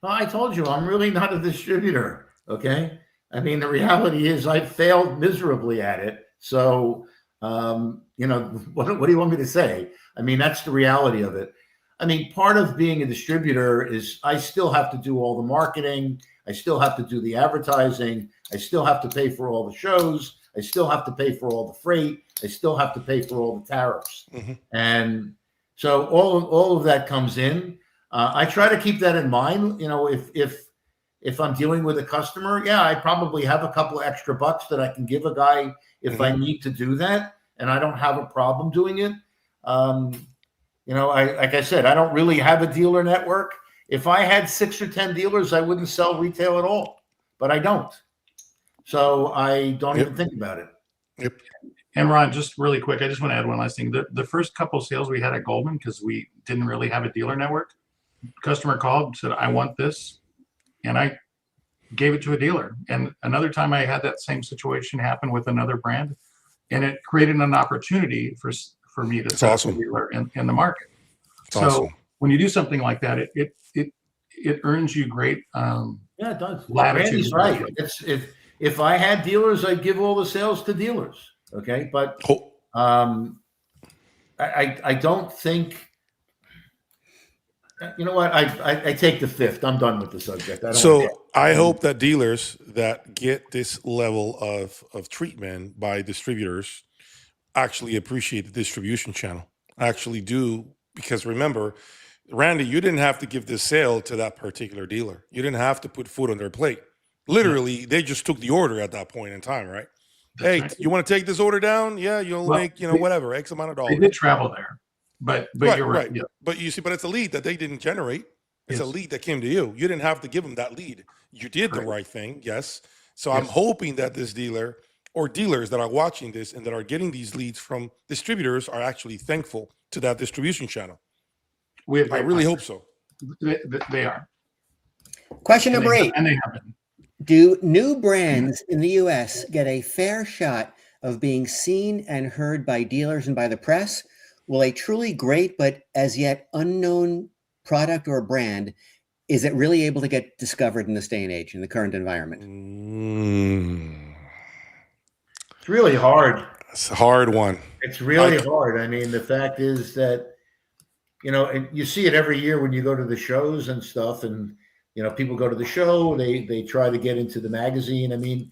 Well, I told you I'm really not a distributor. Okay. I mean, the reality is I failed miserably at it. So, what do you want me to say? I mean, that's the reality of it. I mean, part of being a distributor is I still have to do all the marketing. I still have to do the advertising. I still have to pay for all the shows. I still have to pay for all the freight. I still have to pay for all the tariffs. Mm-hmm. And so all of that comes in. I try to keep that in mind. If I'm dealing with a customer, yeah, I probably have a couple extra bucks that I can give a guy if I need to do that, and I don't have a problem doing it. Like I said, I don't really have a dealer network. If I had 6 or 10 dealers, I wouldn't sell retail at all. but I don't. So I don't Yep. even think about it. Yep. And Ron, just really quick, I just want to add one last thing. The first couple of sales we had at Goldman, because we didn't really have a dealer network, customer called, said, I want this. And I gave it to a dealer. And another time I had that same situation happen with another brand, and it created an opportunity for me to That's set awesome. up a dealer in the market. It's So awesome. when you do something like that, it earns you great Yeah, it does. latitude. Randy's right. It's if I had dealers, I'd give all the sales to dealers. Okay, but Ho- I don't think. You know what? I take the fifth. I'm done with the subject. I don't So want I hope that dealers that get this level of treatment by distributors actually appreciate the distribution channel. Actually do, because remember, Randy, you didn't have to give this sale to that particular dealer. You didn't have to put food on their plate. Literally, they just took the order at that point in time, right? That's Hey, right. you want to take this order down? Yeah, you'll Well, make, whatever, X amount of They dollars. did travel there, but Right, you're right. right. Yeah. But you see, but it's a lead that they didn't generate. It's a Yes. lead that came to you. You didn't have to give them that lead. You did the Correct. right thing, yes. So I'm Yes. hoping that this dealer or dealers that are watching this and that are getting these leads from distributors are actually thankful to that distribution channel. We have I really hope so. They are. Question number 8. And they have been. Do new brands in the US get a fair shot of being seen and heard by dealers and by the press? Will a truly great but as yet unknown product or brand, is it really able to get discovered in this day and age, in the current environment? It's really hard. It's a hard one. It's really hard. I mean, the fact is that, and you see it every year when you go to the shows and stuff, and people go to the show, they try to get into the magazine. I mean,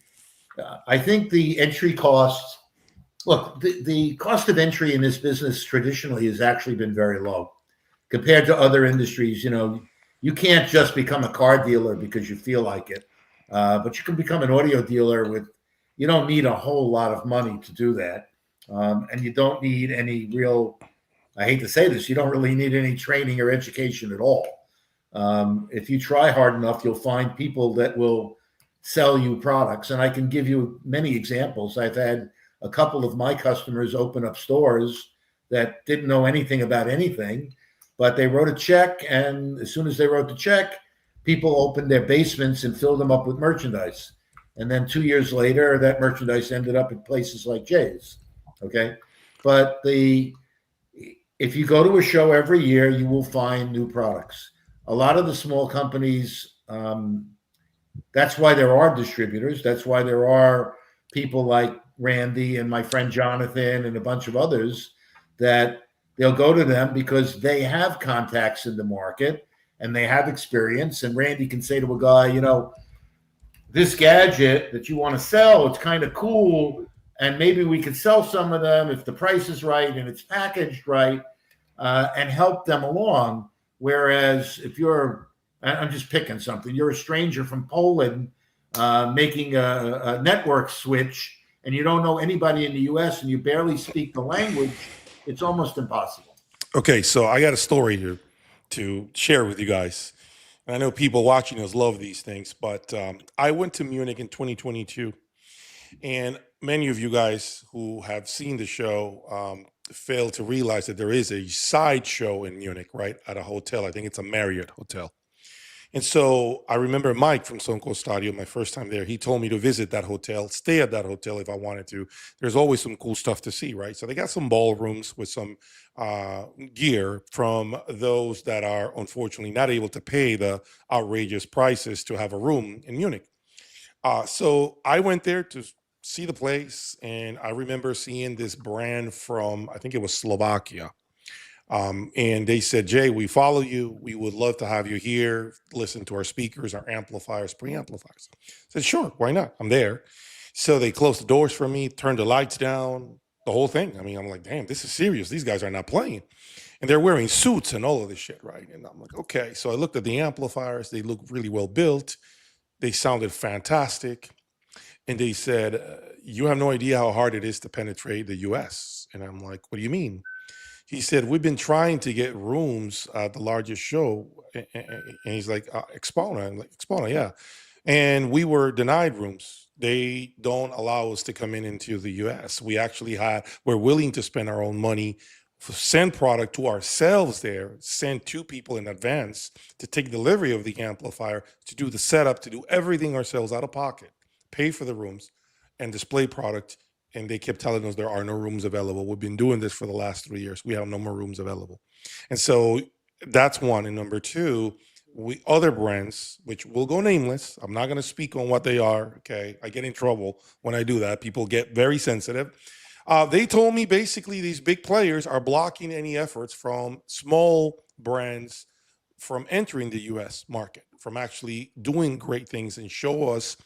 I think the entry cost. Look, the cost of entry in this business traditionally has actually been very low compared to other industries. You can't just become a car dealer because you feel like it, but you can become an audio dealer you don't need a whole lot of money to do that. And you don't need any real, I hate to say this, you don't really need any training or education at all. If you try hard enough, you'll find people that will sell you products. And I can give you many examples. I've had a couple of my customers open up stores that didn't know anything about anything, but they wrote a check. And as soon as they wrote the check, people opened their basements and filled them up with merchandise. And then 2 years later, that merchandise ended up at places like Jay's. Okay. But if you go to a show every year, you will find new products. A lot of the small companies, that's why there are distributors. That's why there are people like Randy and my friend Jonathan and a bunch of others that they'll go to them because they have contacts in the market and they have experience. And Randy can say to a guy, this gadget that you want to sell, it's kind of cool. And maybe we could sell some of them if the price is right and it's packaged right, and help them along. Whereas if I'm just picking something, you're a stranger from Poland making a network switch and you don't know anybody in the US and you barely speak the language, it's almost impossible. Okay, so I got a story here to share with you guys. And I know people watching us love these things, but I went to Munich in 2022. And many of you guys who have seen the show fail to realize that there is a side show in Munich, right, at a hotel. I think it's a Marriott hotel. And so I remember Mike from Sonko Stadio, my first time there, he told me to visit that hotel, stay at that hotel if I wanted to. There's always some cool stuff to see, right? So they got some ballrooms with some gear from those that are unfortunately not able to pay the outrageous prices to have a room in Munich. So I went there to see the place, and I remember seeing this brand from, I think it was Slovakia. And they said, Jay, we follow you. We would love to have you here, listen to our speakers, our amplifiers, preamplifiers. I said, sure, why not? I'm there. So they closed the doors for me, turned the lights down, the whole thing. I mean, I'm like, damn, this is serious. These guys are not playing. And they're wearing suits and all of this shit, right? And I'm like, okay. So I looked at the amplifiers. They look really well built. They sounded fantastic. And they said, you have no idea how hard it is to penetrate the US. And I'm like, what do you mean? He said, we've been trying to get rooms at the largest show. And he's like, Expona. I'm like, Expona, yeah. and we were denied rooms. They don't allow us to come into the US. We're willing to spend our own money, send product to ourselves there, send 2 people in advance to take delivery of the amplifier, to do the setup, to do everything ourselves out of pocket, pay for the rooms and display product. And they kept telling us there are no rooms available. We've been doing this for the last 3 years. We have no more rooms available. And so that's one. And number 2, other brands, which will go nameless. I'm not going to speak on what they are. Okay. I get in trouble when I do that. People get very sensitive. They told me basically these big players are blocking any efforts from small brands from entering the US market, from actually doing great things and show us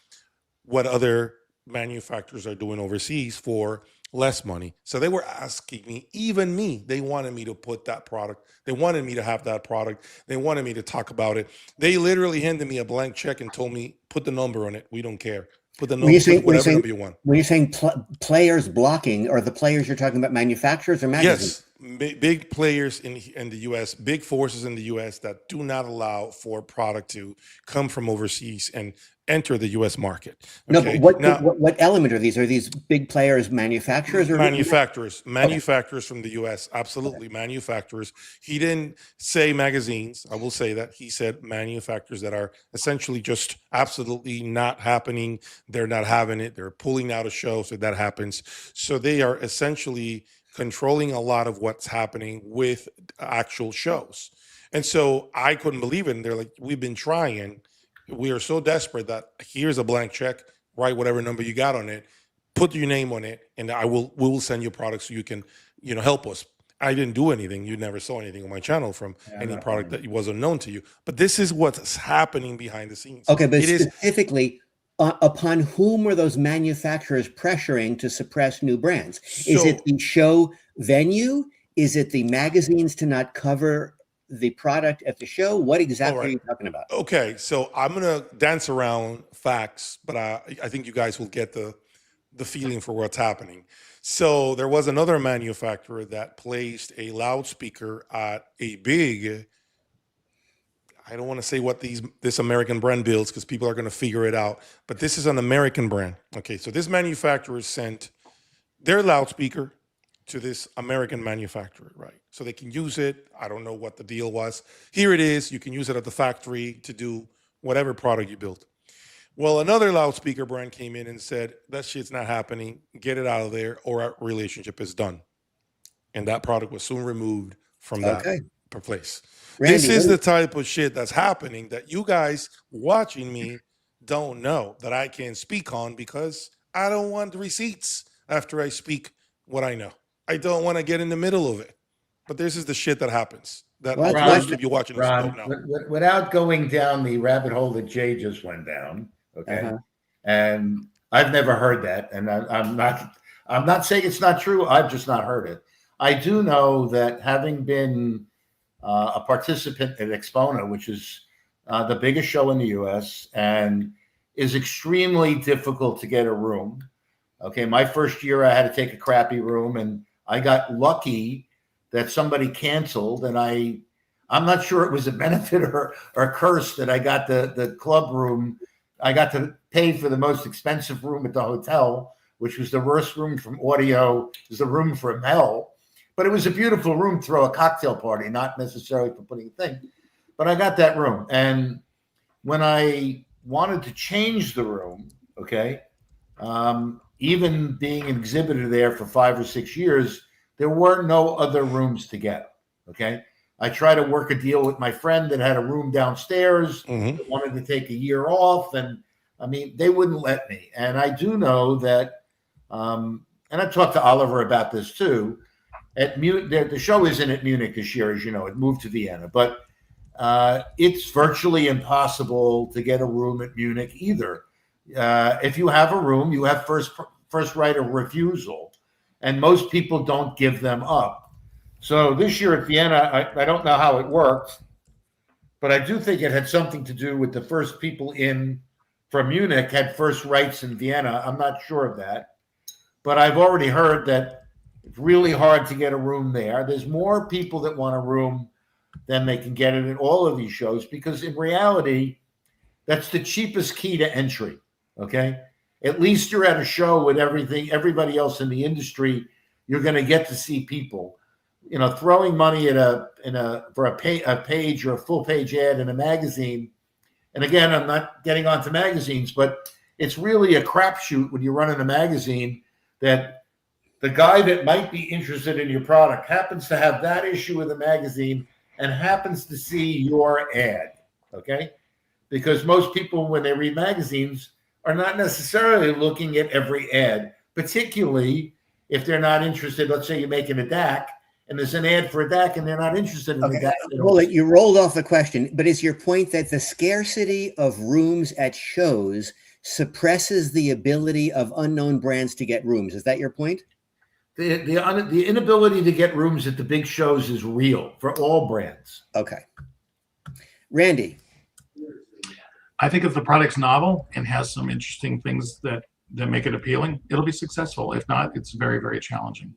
what other manufacturers are doing overseas for less money. So they were asking me, even me, they wanted me to put that product. They wanted me to have that product. They wanted me to talk about it. They literally handed me a blank check and told me, put the number on it. We don't care. Put the number, whatever number you want. When you're saying players blocking, or the players you're talking about, manufacturers or magazines? Yes, big players in the U.S., big forces in the U.S. that do not allow for product to come from overseas and enter the U.S. market. Okay? No, but what element are these? Are these big players manufacturers or manufacturers from the U.S.? Absolutely, manufacturers. He didn't say magazines. I will say that he said manufacturers that are essentially just absolutely not happening. They're not having it. They're pulling out of shows if that happens. So they are essentially controlling a lot of what's happening with actual shows. And so I couldn't believe it. And they're like, we've been trying. We are so desperate that here's a blank check, write whatever number you got on it, put your name on it, and we will send you products so you can, help us. I didn't do anything. You never saw anything on my channel from any product that wasn't known to you. But this is what's happening behind the scenes. Okay, but specifically, upon whom are those manufacturers pressuring to suppress new brands? Is it the show venue? Is it the magazines to not cover the product at the show? What exactly are you talking about? Okay, so I'm going to dance around facts, but I think you guys will get the feeling for what's happening. So there was another manufacturer that placed a loudspeaker at a big, I don't want to say what this American brand builds because people are going to figure it out, but this is an American brand. Okay, so this manufacturer sent their loudspeaker to this American manufacturer, right? So they can use it. I don't know what the deal was. Here it is. You can use it at the factory to do whatever product you built. Well, another loudspeaker brand came in and said, that shit's not happening. Get it out of there or our relationship is done. And that product was soon removed from that place. Randy, this is the type of shit that's happening that you guys watching me don't know, that I can't speak on because I don't want the receipts after I speak what I know. I don't want to get in the middle of it. But this is the shit that happens that most of you watching this don't know. Without going down the rabbit hole that Jay just went down, okay? And I've never heard that, and I'm not saying it's not true. I've just not heard it. I do know that having been a participant at Expona, which is the biggest show in the U.S. and is extremely difficult to get a room. Okay, my first year I had to take a crappy room, and I got lucky that somebody canceled, and I'm not sure it was a benefit or a curse that I got the club room. I got to pay for the most expensive room at the hotel, which was the worst room from audio. It was the room from hell, but it was a beautiful room to throw a cocktail party, not necessarily for putting a thing. But I got that room, and when I wanted to change the room, okay, even being an exhibitor there for 5 or 6 years, there were no other rooms to get. Okay. I tried to work a deal with my friend that had a room downstairs, that wanted to take a year off. And I mean, they wouldn't let me. And I do know that, and I talked to Oliver about this too. The show isn't at Munich this year, as you know, it moved to Vienna, but it's virtually impossible to get a room at Munich either. If you have a room, you have first right of refusal, and most people don't give them up. So this year at Vienna, I don't know how it worked, but I do think it had something to do with the first people in from Munich had first rights in Vienna. I'm not sure of that, but I've already heard that it's really hard to get a room there. There's more people that want a room than they can get it at all of these shows, because in reality, That's the cheapest key to entry. Okay. At least you're at a show with everybody else in the industry. You're going to get to see people. You know, throwing money for a page or a full page ad in a magazine. And again, I'm not getting onto magazines, but it's really a crapshoot when you run in a magazine that the guy that might be interested in your product happens to have that issue of the magazine and happens to see your ad. Okay. Because most people, when they read magazines, are not necessarily looking at every ad, particularly if they're not interested. Let's say you're making a DAC and there's an ad for a DAC and they're not interested in the DAC. Well, you rolled off the question, but is your point that the scarcity of rooms at shows suppresses the ability of unknown brands to get rooms? Is that your point? The inability to get rooms at the big shows is real for all brands. Okay. Randy. I think if the product's novel and has some interesting things that make it appealing, it'll be successful. If not, it's very, very challenging.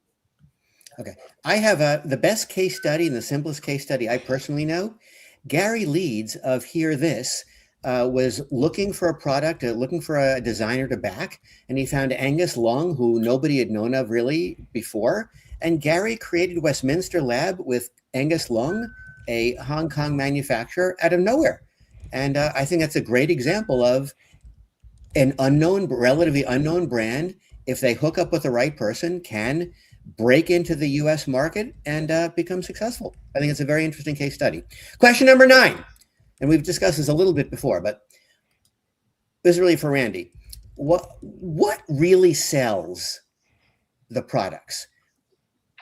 Okay. I have the best case study and the simplest case study I personally know. Gary Leeds of Hear This was looking for a product, looking for a designer to back, and he found Angus Lung, who nobody had known of really before. And Gary created Westminster Lab with Angus Lung, a Hong Kong manufacturer, out of nowhere. And I think that's a great example of an relatively unknown brand, if they hook up with the right person, can break into the US market and become successful. I think it's a very interesting case study. Question number 9, and we've discussed this a little bit before, but this is really for Randy. What really sells the products?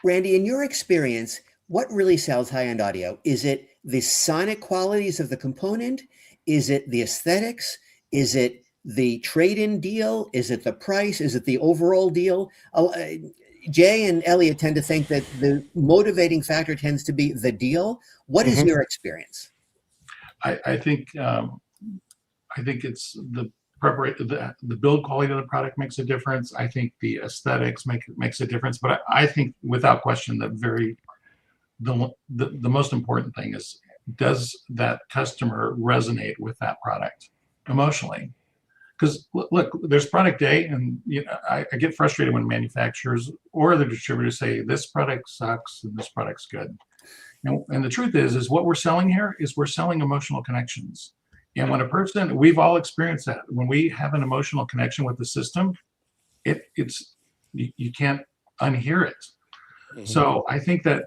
Randy, in your experience, what really sells high-end audio? Is it the sonic qualities of the component? Is it the aesthetics? Is it the trade-in deal? Is it the price? Is it the overall deal? Jay and Elliot tend to think that the motivating factor tends to be the deal. What is your experience? I think it's the preparation, the build quality of the product makes a difference. I think the aesthetics makes a difference. But I think without question the most important thing is, does that customer resonate with that product emotionally? Because look, there's product A, and I get frustrated when manufacturers or the distributors say this product sucks and this product's good. And the truth is what we're selling here is we're selling emotional connections. And when a person, we've all experienced that. When we have an emotional connection with the system, you can't unhear it. Mm-hmm. So I think that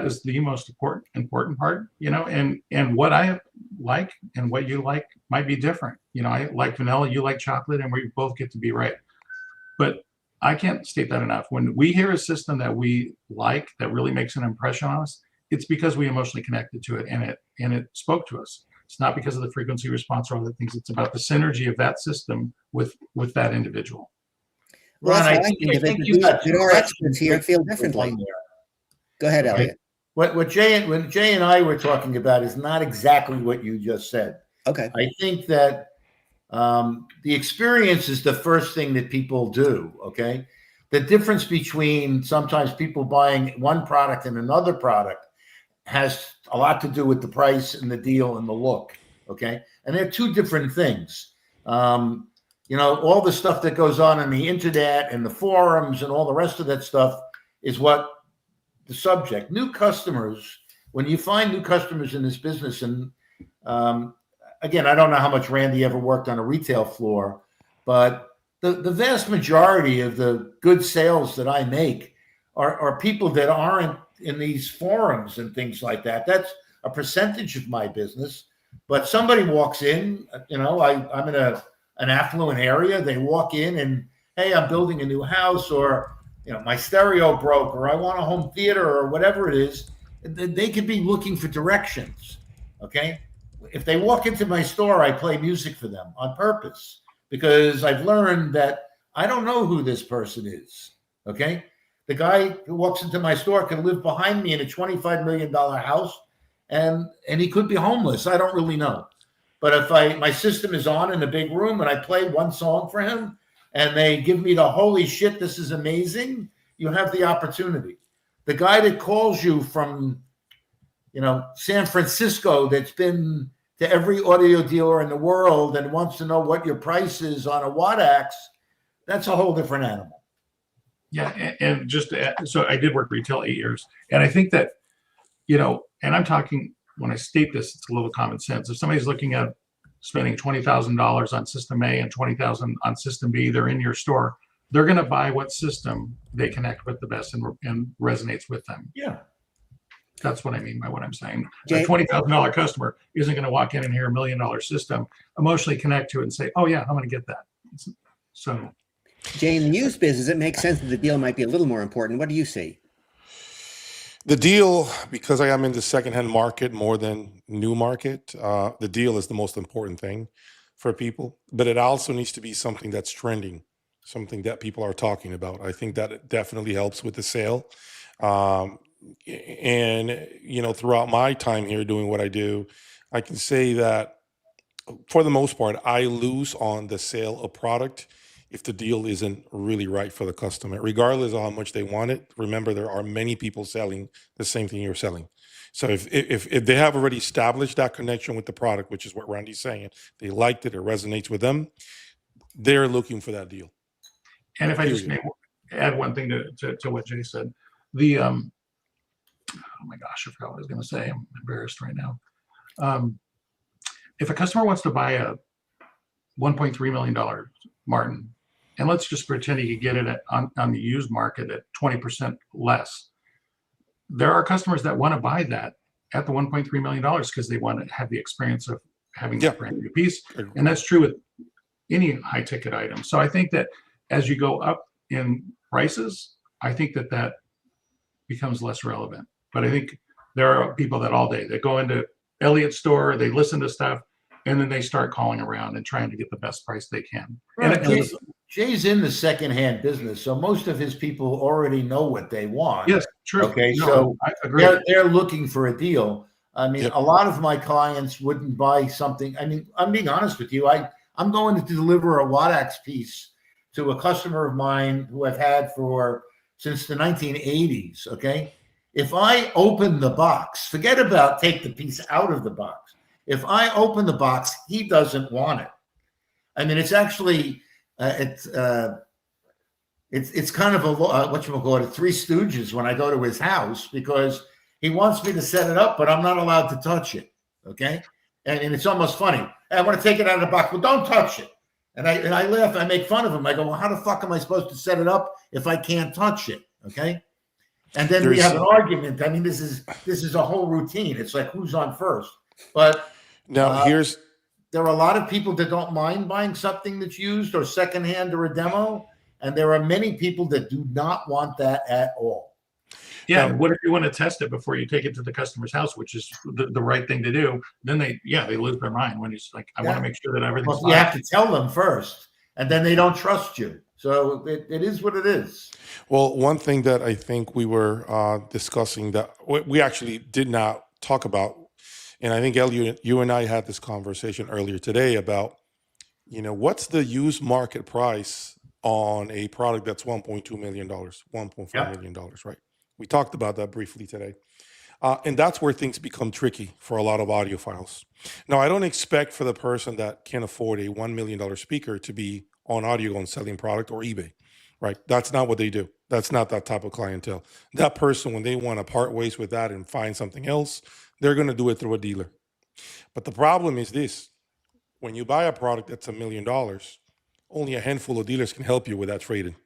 is the most important part, and what I like and what you like might be different. I like vanilla, you like chocolate, and we both get to be right. But I can't state that enough. When we hear a system that we like, that really makes an impression on us, it's because we emotionally connected to it and it spoke to us. It's not because of the frequency response or other things. It's about the synergy of that system with that individual. Well, I think our experts here feel differently. Go ahead, Elliot. What Jay and I were talking about is not exactly what you just said. Okay. I think that the experience is the first thing that people do. Okay. The difference between sometimes people buying one product and another product has a lot to do with the price and the deal and the look. Okay. And they're two different things. All the stuff that goes on the internet and the forums and all the rest of that stuff is what the subject. New customers, when you find new customers in this business, and again, I don't know how much Randy ever worked on a retail floor, but the vast majority of the good sales that I make are people that aren't in these forums and things like that. That's a percentage of my business. But somebody walks in, I'm in an affluent area. They walk in and, hey, I'm building a new house, or my stereo broke, or I want a home theater, or whatever it is. They could be looking for directions. Okay. If they walk into my store, I play music for them on purpose, because I've learned that I don't know who this person is. Okay. The guy who walks into my store could live behind me in a $25 million house, and he could be homeless. I don't really know. But if my system is on in a big room and I play one song for him, and they give me the holy shit, this is amazing, you have the opportunity. The guy that calls you from, San Francisco, that's been to every audio dealer in the world and wants to know what your price is on a WattX, that's a whole different animal. Yeah, and just to add, so I did work retail 8 years, and I think that, you know, and I'm talking, when I state this, it's a little common sense. If somebody's looking at spending $20,000 on system A and $20,000 on system B, they're in your store, they're going to buy what system they connect with the best and resonates with them. Yeah. That's what I mean by what I'm saying. Jay- A $20,000 customer isn't going to walk in and hear $1 million system, emotionally connect to it and say, oh yeah, I'm going to get that. So Jay, in the used business, it makes sense that the deal might be a little more important. What do you see? The deal, because I am in the secondhand market more than new market, the deal is the most important thing for people. But it also needs to be something that's trending, something that people are talking about. I think that it definitely helps with the sale. And, you know, throughout my time here doing what I do, I can say that for the most part, I lose on the sale of product if the deal isn't really right for the customer, regardless of how much they want it. Remember, there are many people selling the same thing you're selling. So if they have already established that connection with the product, which is what Randy's saying, they liked it, it resonates with them, they're looking for that deal. and if I just may add one thing to what Jay said, the oh my gosh, I forgot what I was going to say. I'm embarrassed right now. If a customer wants to buy a $1.3 million Martin, and let's just pretend he could get it on the used market at 20% less, there are customers that want to buy that at the $1.3 million because they want to have the experience of having that brand new piece. And that's true with any high ticket item. So I think that as you go up in prices, I think that that becomes less relevant. But I think there are people that all day, they go into Elliot's store, they listen to stuff, and then they start calling around and trying to get the best price they can. Right. And Jay's in the secondhand business, so most of his people already know what they want. yes, true. Okay, No, so I agree. they're looking for a deal. I mean, Yep. a lot of my clients wouldn't buy something. I mean, I'm being honest with you. I'm going to deliver a WattX piece to a customer of mine who I've had since the 1980s. Okay, if I open the box, forget about take the piece out of the box. If I open the box, he doesn't want it. I mean, it's actually it's kind of a whatchamacallit, Three Stooges when I go to his house, because he wants me to set it up, but I'm not allowed to touch it. Okay, and it's almost funny. I want to take it out of the box, well, don't touch it. And I laugh. I make fun of him. I go, well, how the fuck am I supposed to set it up if I can't touch it? Okay. And then we have an argument. I mean, this is a whole routine. It's like who's on first. But Now, there are a lot of people that don't mind buying something that's used or secondhand or a demo, and there are many people that do not want that at all. Yeah, what if you want to test it before you take it to the customer's house, which is the right thing to do? Then they lose their mind when it's like, I want to make sure that everything's Well, you have to tell them first, and then they don't trust you. So it is what it is. well, one thing that I think we were discussing that we actually did not talk about, and I think Elliot, you and I had this conversation earlier today about, you know, what's the used market price on a product that's $1.2 million, $1.5 million, right? We talked about that briefly today. And that's where things become tricky for a lot of audiophiles. Now, I don't expect for the person that can afford a $1 million speaker to be on Audio and selling product or eBay, right? That's not what they do. That's not that type of clientele. That person, when they want to part ways with that and find something else, they're going to do it through a dealer. But the problem is this: when you buy a product that's $1 million, only a handful of dealers can help you with that trade-in.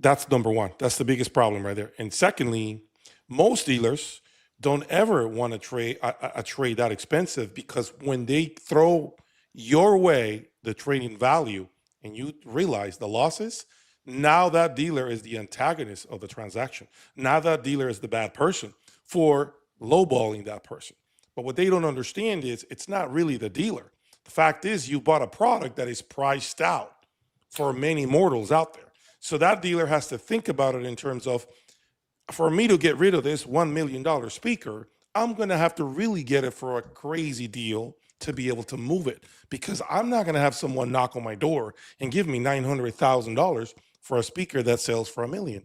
That's number one. That's the biggest problem right there. And secondly, most dealers don't ever want to trade a trade that expensive, because when they throw your way the trading value and you realize the losses, now that dealer is the antagonist of the transaction. Now that dealer is the bad person for lowballing that person. But what they don't understand is it's not really the dealer. The fact is you bought a product that is priced out for many mortals out there. So that dealer has to think about it in terms of, for me to get rid of this $1 million speaker, I'm going to have to really get it for a crazy deal to be able to move it, because I'm not going to have someone knock on my door and give me $900,000 for a speaker that sells for $1 million.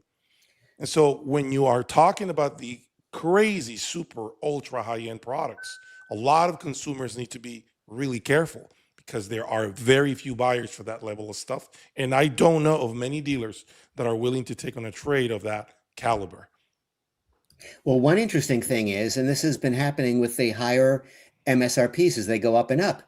And so when you are talking about the crazy, super, ultra high-end products, a lot of consumers need to be really careful because there are very few buyers for that level of stuff. And I don't know of many dealers that are willing to take on a trade of that caliber. Well, one interesting thing is, and this has been happening with the higher MSRPs as they go up and up.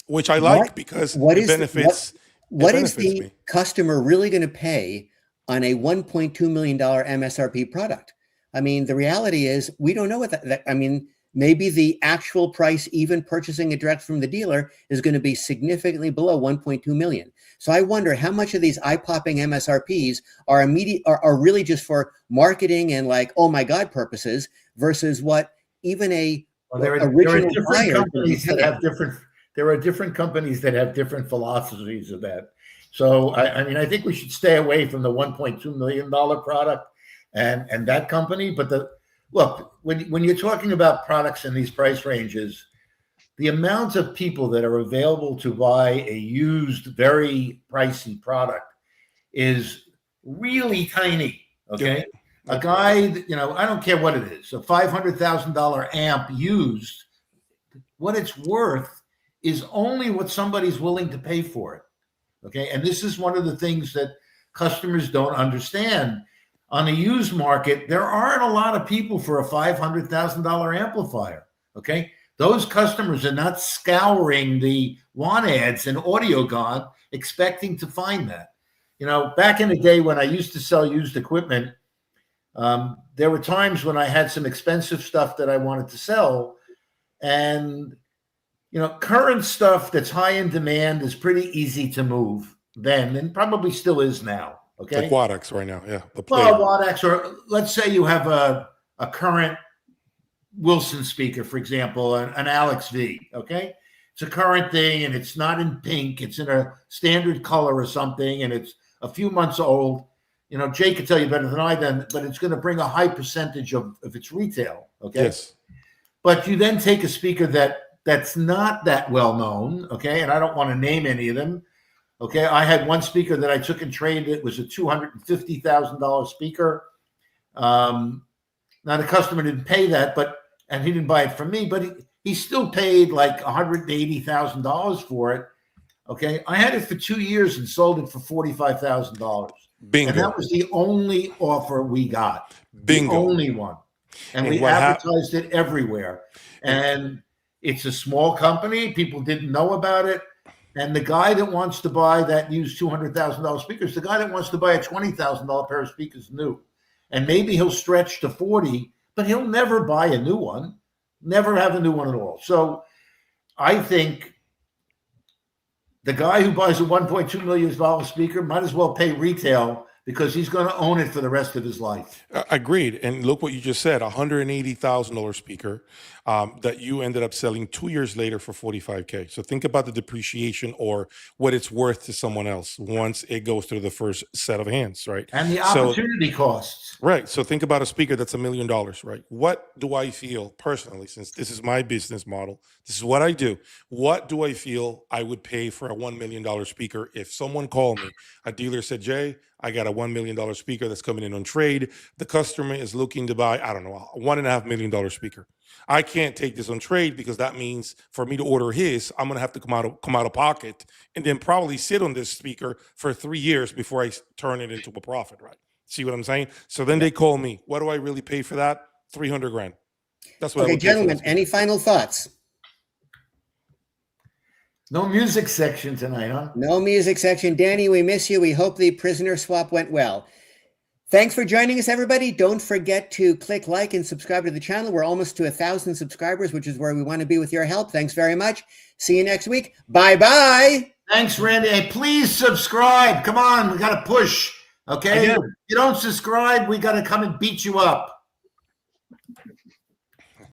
Which I like because it benefits. What is the customer really going to pay on a $1.2 million MSRP product? I mean, the reality is we don't know what I mean, maybe the actual price, even purchasing it direct from the dealer, is going to be significantly below 1.2 million. So I wonder how much of these eye-popping MSRPs are really just for marketing and like, oh my God purposes versus what even there are different companies that have different philosophies of that. So I mean, I think we should stay away from the $1.2 million product and that company. But look, when you're talking about products in these price ranges, the amount of people that are available to buy a used, very pricey product is really tiny. Okay. Yeah. A guy, I don't care what it is, a $500,000 amp used, what it's worth is only what somebody's willing to pay for it. Okay. And this is one of the things that customers don't understand. On the used market, there aren't a lot of people for a $500,000 amplifier. Okay. Those customers are not scouring the want ads and AudioGod expecting to find that. Back in the day when I used to sell used equipment, there were times when I had some expensive stuff that I wanted to sell. And current stuff that's high in demand is pretty easy to move then, and probably still is now. Okay. Like Wadex right now. Yeah. Well, Wadex, or let's say you have a current Wilson speaker, for example, an Alex V. Okay. It's a current thing and it's not in pink. It's in a standard color or something. And it's a few months old. Jay could tell you better than I then, but it's going to bring a high percentage of its retail. Okay. Yes. But you then take a speaker that's not that well known, okay, and I don't want to name any of them, okay. I had one speaker that I took and traded. It was a $250,000 speaker. Now the customer didn't pay that, and he didn't buy it from me, but he still paid like $180,000 for it, okay. I had it for 2 years and sold it for $45,000. Bingo. And that was the only offer we got. Bingo. The only one. And we advertised it everywhere. And it's a small company. People didn't know about it. And the guy that wants to buy that used $200,000 speakers, the guy that wants to buy a $20,000 pair of speakers new. And maybe he'll stretch to 40, but he'll never buy a new one, never have a new one at all. So I think the guy who buys a $1.2 million speaker might as well pay retail because he's going to own it for the rest of his life. Agreed. And look what you just said, $180,000 speaker that you ended up selling 2 years later for $45K. So think about the depreciation or what it's worth to someone else once it goes through the first set of hands, right? And the opportunity costs. Right. So think about a speaker that's $1 million, right? What do I feel personally, since this is my business model, this is what I do. What do I feel I would pay for a $1 million speaker if someone called me, a dealer said, Jay, I got a $1 million speaker that's coming in on trade. The customer is looking to buy, I don't know, a $1.5 million speaker. I can't take this on trade because that means for me to order his, I'm going to have to come out of pocket and then probably sit on this speaker for 3 years before I turn it into a profit, right? See what I'm saying? So then they call me. What do I really pay for that? $300,000. That's what. Okay, gentlemen, any final thoughts? No music section tonight, huh? No music section. Danny, we miss you. We hope the prisoner swap went well. Thanks for joining us, everybody. Don't forget to click like and subscribe to the channel. We're almost to 1,000 subscribers, which is where we want to be with your help. Thanks very much. See you next week. Bye-bye. Thanks, Randy. Hey, please subscribe. Come on, we got to push, okay? If you don't subscribe, we got to come and beat you up.